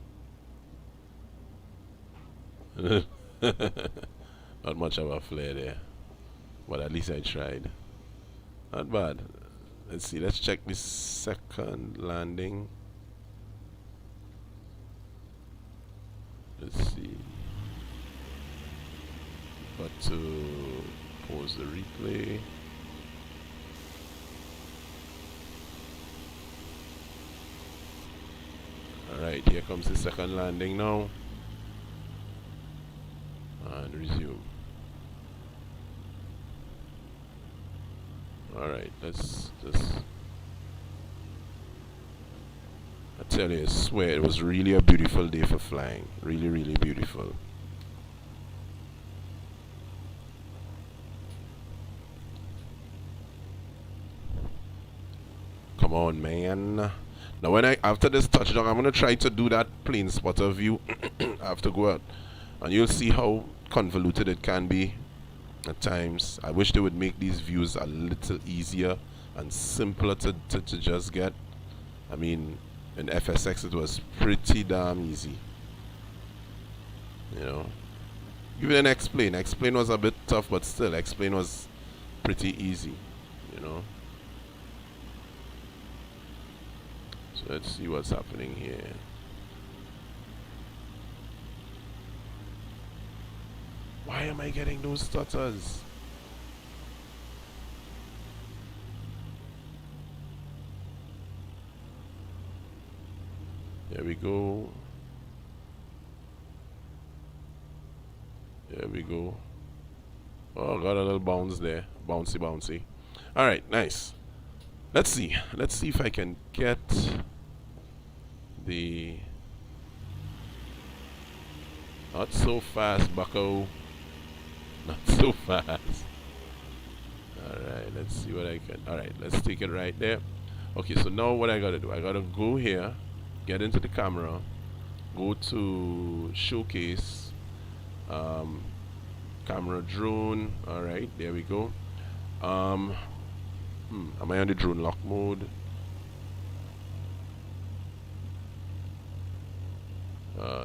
Not much of a flare there, but at least I tried. Not bad. Let's see. Let's check the second landing. Let's see. Got to pause the replay. Alright, here comes the second landing now. And resume. Alright, let's just... I tell you, I swear, it was really a beautiful day for flying. Really, really beautiful. Come on, man. Now, after this touchdown, I'm gonna try to do that plane spotter view. I have to go out, and you'll see how convoluted it can be at times. I wish they would make these views a little easier and simpler to just get. I mean, in FSX it was pretty damn easy. You know, even in X-Plane was a bit tough, but still, X-Plane was pretty easy. You know. So let's see what's happening here. Why am I getting those stutters? There we go. There we go. Oh, got a little bounce there. Bouncy, bouncy. Alright, nice. Let's see. Let's see if I can get the... Not so fast, bucko. Not so fast. Alright, let's see what I can... Alright, let's take it right there. Okay, so now what I gotta do, I gotta go here, get into the camera, go to showcase, camera drone. Alright, there we go. Am I on the drone lock mode?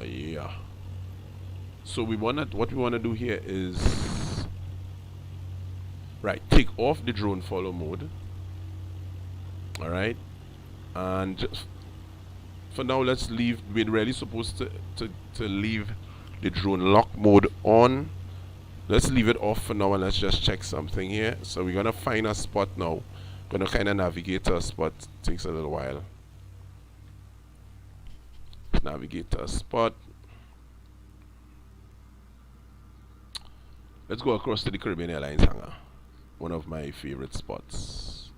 Yeah. So what we wanna do here is take off the drone follow mode. Alright, and just for now let's leave. We're really supposed to leave the drone lock mode on. Let's leave it off for now and let's just check something here. So we're gonna find a spot now. Gonna kind of navigate to a spot. Takes a little while. Navigate to a spot. Let's go across to the Caribbean Airlines hangar. One of my favorite spots.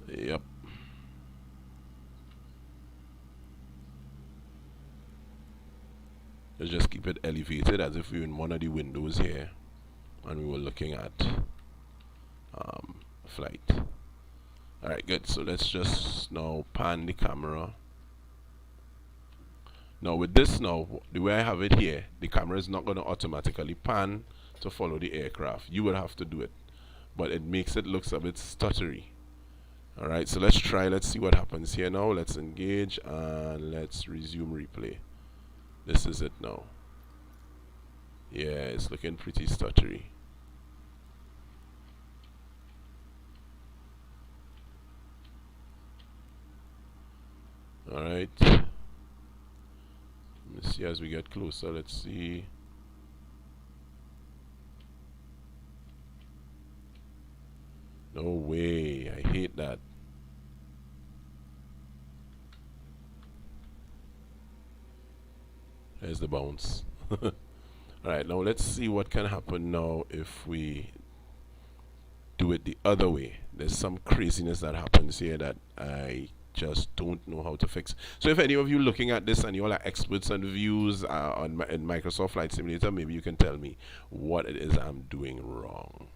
Yep. Let's just keep it elevated as if we were in one of the windows here and we were looking at flight. Alright, good. So let's just now pan the camera. Now with this now, the way I have it here, the camera is not going to automatically pan to follow the aircraft. You would have to do it. But it makes it look a bit stuttery. Alright, so let's try. Let's see what happens here now. Let's engage and let's resume replay. This is it now. Yeah, it's looking pretty stuttery. Alright. Let's see as we get closer. Let's see. No way. I hate that. There's the bounce. Alright, now let's see what can happen now if we do it the other way. There's some craziness that happens here that I just don't know how to fix. So if any of you looking at this and you all are experts on views in Microsoft Flight Simulator, maybe you can tell me what it is I'm doing wrong.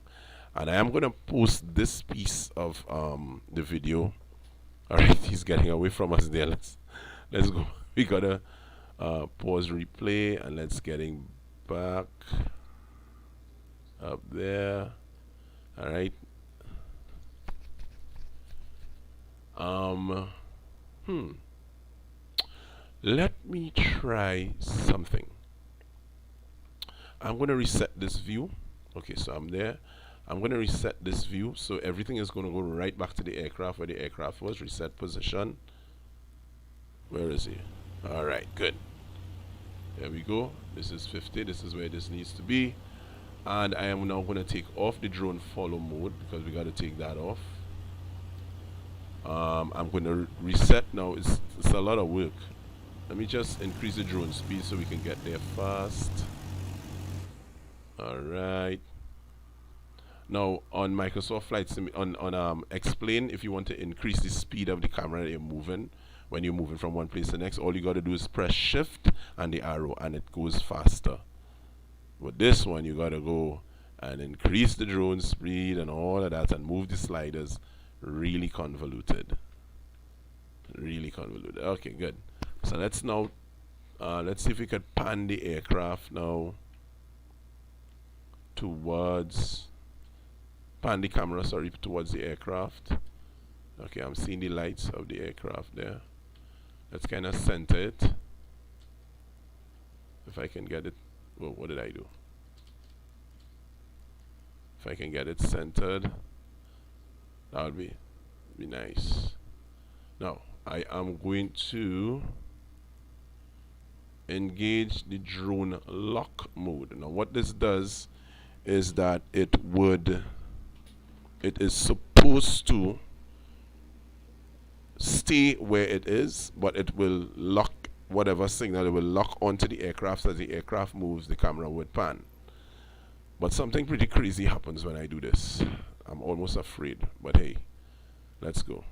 And I am going to post this piece of the video. Alright, he's getting away from us there. Let's go. We gotta pause replay and let's get him back up there. Alright. Let me try something. I'm going to reset this view. Okay, so I'm there. I'm going to reset this view so everything is going to go right back to the aircraft where the aircraft was. Reset position. Where is he? Alright, good. There we go. This is 50. This is where this needs to be. And I am now going to take off the drone follow mode because we got to take that off. I'm going to reset now. It's a lot of work. Let me just increase the drone speed so we can get there fast. Alright. Now on Microsoft Flight Sim on explain, if you want to increase the speed of the camera that you're moving when you're moving from one place to the next, all you got to do is press shift and the arrow and it goes faster. With this one you got to go and increase the drone speed and all of that and move the sliders. Really convoluted. Really convoluted. Okay, good. So let's now let's see if we could pan the aircraft now towards pan the camera, sorry, towards the aircraft. Okay, I'm seeing the lights of the aircraft there. Let's kind of center it. If I can get it, well, what did I do? If I can get it centered, that would be nice. Now I am going to engage the drone lock mode. Now what this does is that it is supposed to stay where it is, but it will lock whatever signal, it will lock onto the aircraft. So as the aircraft moves, the camera would pan. But something pretty crazy happens when I do this. I'm almost afraid, but hey, let's go.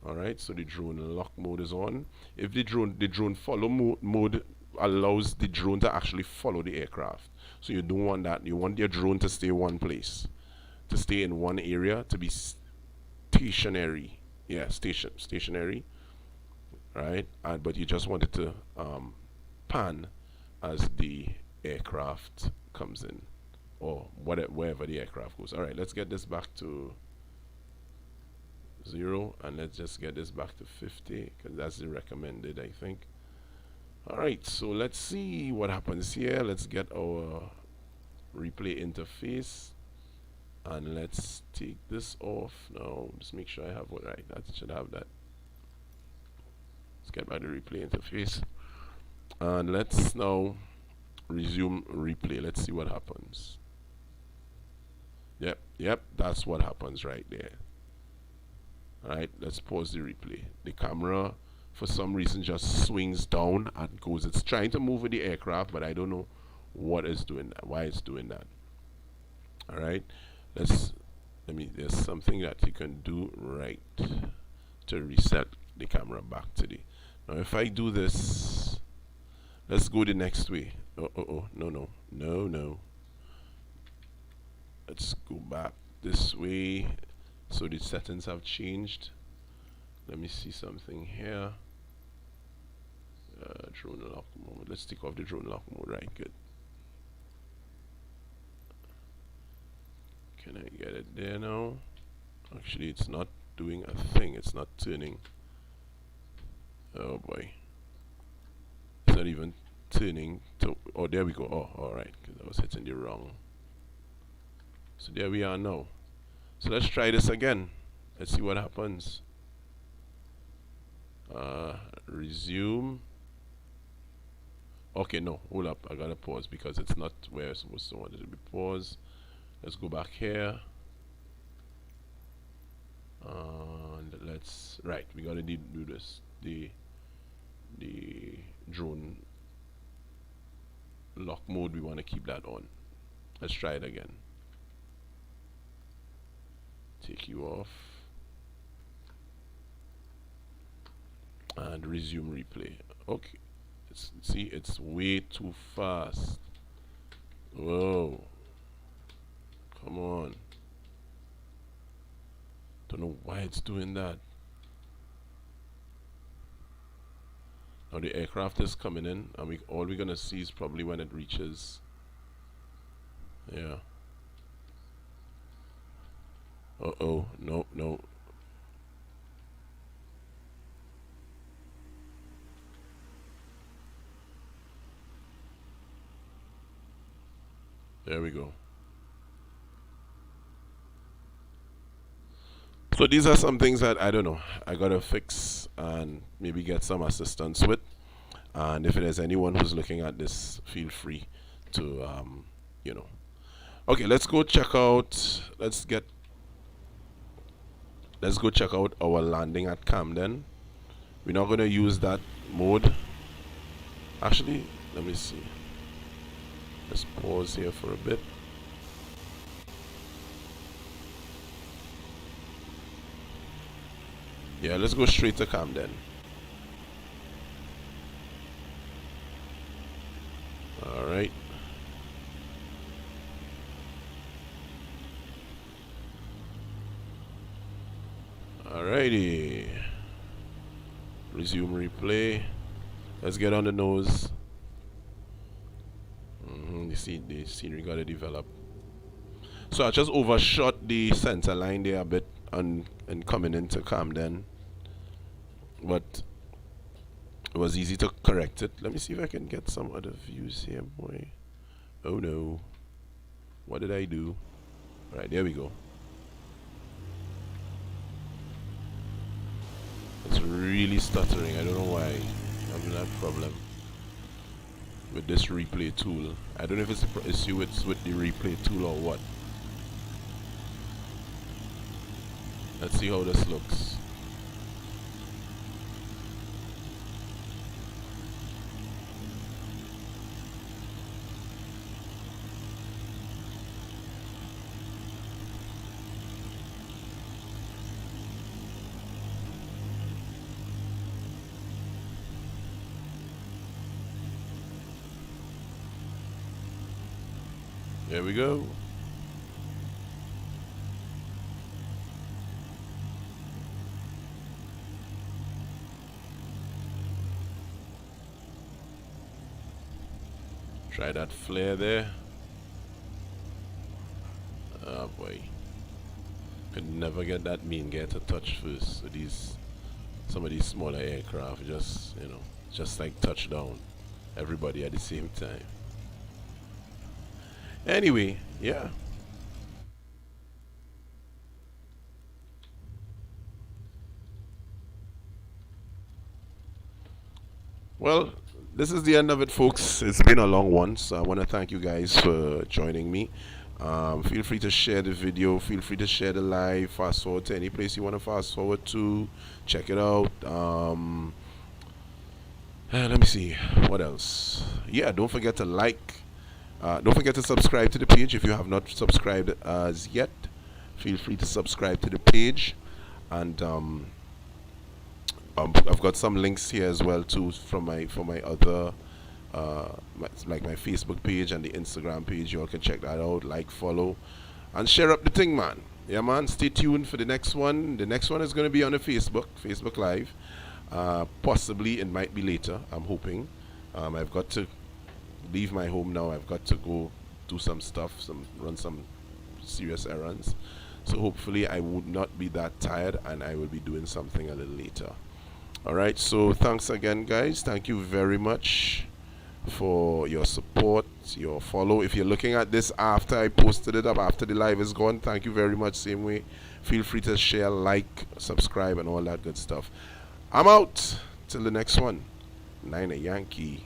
Alright, so the drone lock mode is on. If the drone follow mode allows the drone to actually follow the aircraft. So you don't want that. You want your drone to stay one place, to stay in one area, to be stationary. Yeah, stationary. Right, but you just want it to pan as the aircraft comes in, or wherever the aircraft goes. Alright, let's get this back to 0 and let's just get this back to 50 because that's the recommended, I think. Alright, so let's see what happens here. Let's get our replay interface and let's take this off now. Just make sure I have what right. That should have that. Let's get back to replay interface and let's now resume replay. Let's see what happens. Yep, that's what happens right there. Alright, let's pause the replay. The camera for some reason just swings down and goes. It's trying to move with the aircraft, but I don't know what is doing that, why it's doing that. Alright, there's something that you can do right to reset the camera back to the. Now if I do this, let's go the next way. No. Let's go back this way. So the settings have changed. Let me see something here. Drone lock mode. Let's take off the drone lock mode. Right, good. Can I get it there now? Actually, it's not doing a thing. It's not turning. Oh boy. It's not even turning to. Oh, there we go. Oh, alright. Because I was hitting the wrong. So there we are now. So let's try this again. Let's see what happens. Resume. Okay, no, hold up. I gotta pause because it's not where I'm supposed to want it to be paused. Let's go back here. And let's we gotta do this. The drone lock mode, we want to keep that on. Let's try it again. Take you off and resume replay. Okay, see, it's way too fast. Whoa, come on. Don't know why it's doing that. Now the aircraft is coming in and all we're gonna see is probably when it reaches. Yeah. Uh-oh, no. There we go. So these are some things that I don't know. I gotta fix and maybe get some assistance with. And if there's anyone who's looking at this, feel free to Okay, let's go check out. Let's go check out our landing at Camden. We're not going to use that mode. Actually, let me see. Let's pause here for a bit. Yeah, let's go straight to Camden. Alright. Alrighty. Resume replay. Let's get on the nose. You see the scenery gotta develop. So I just overshot the center line there a bit and coming into Camden. But it was easy to correct it. Let me see if I can get some other views here, boy. Oh no. What did I do? Right, there we go. It's really stuttering. I don't know why I'm having that problem with this replay tool. I don't know if it's the issue with the replay tool or what. Let's see how this looks. There we go. Try that flare there. Oh boy. Could never get that mean gear to touch first with these some of these smaller aircraft, just just like touchdown. Everybody at the same time. Anyway, yeah. Well, this is the end of it, folks. It's been a long one, so I want to thank you guys for joining me. Feel free to share the video. Feel free to share the live. Fast forward to any place you want to fast forward to. Check it out. Let me see. What else? Yeah, don't forget to like. Don't forget to subscribe to the page if you have not subscribed as yet. Feel free to subscribe to the page, and I've got some links here as well too from my other like my Facebook page and the Instagram page. You all can check that out. Like, follow, and share up the thing, man. Yeah, man. Stay tuned for the next one. The next one is going to be on the Facebook Live. Possibly it might be later. I'm hoping. I've got to leave my home now. I've got to go do some stuff, run some serious errands. So hopefully I would not be that tired and I will be doing something a little later. Alright, so thanks again, guys. Thank you very much for your support, your follow. If you're looking at this after I posted it up, after the live is gone, thank you very much. Same way, feel free to share, like, subscribe, and all that good stuff. I'm out till the next one. Niner Yankee.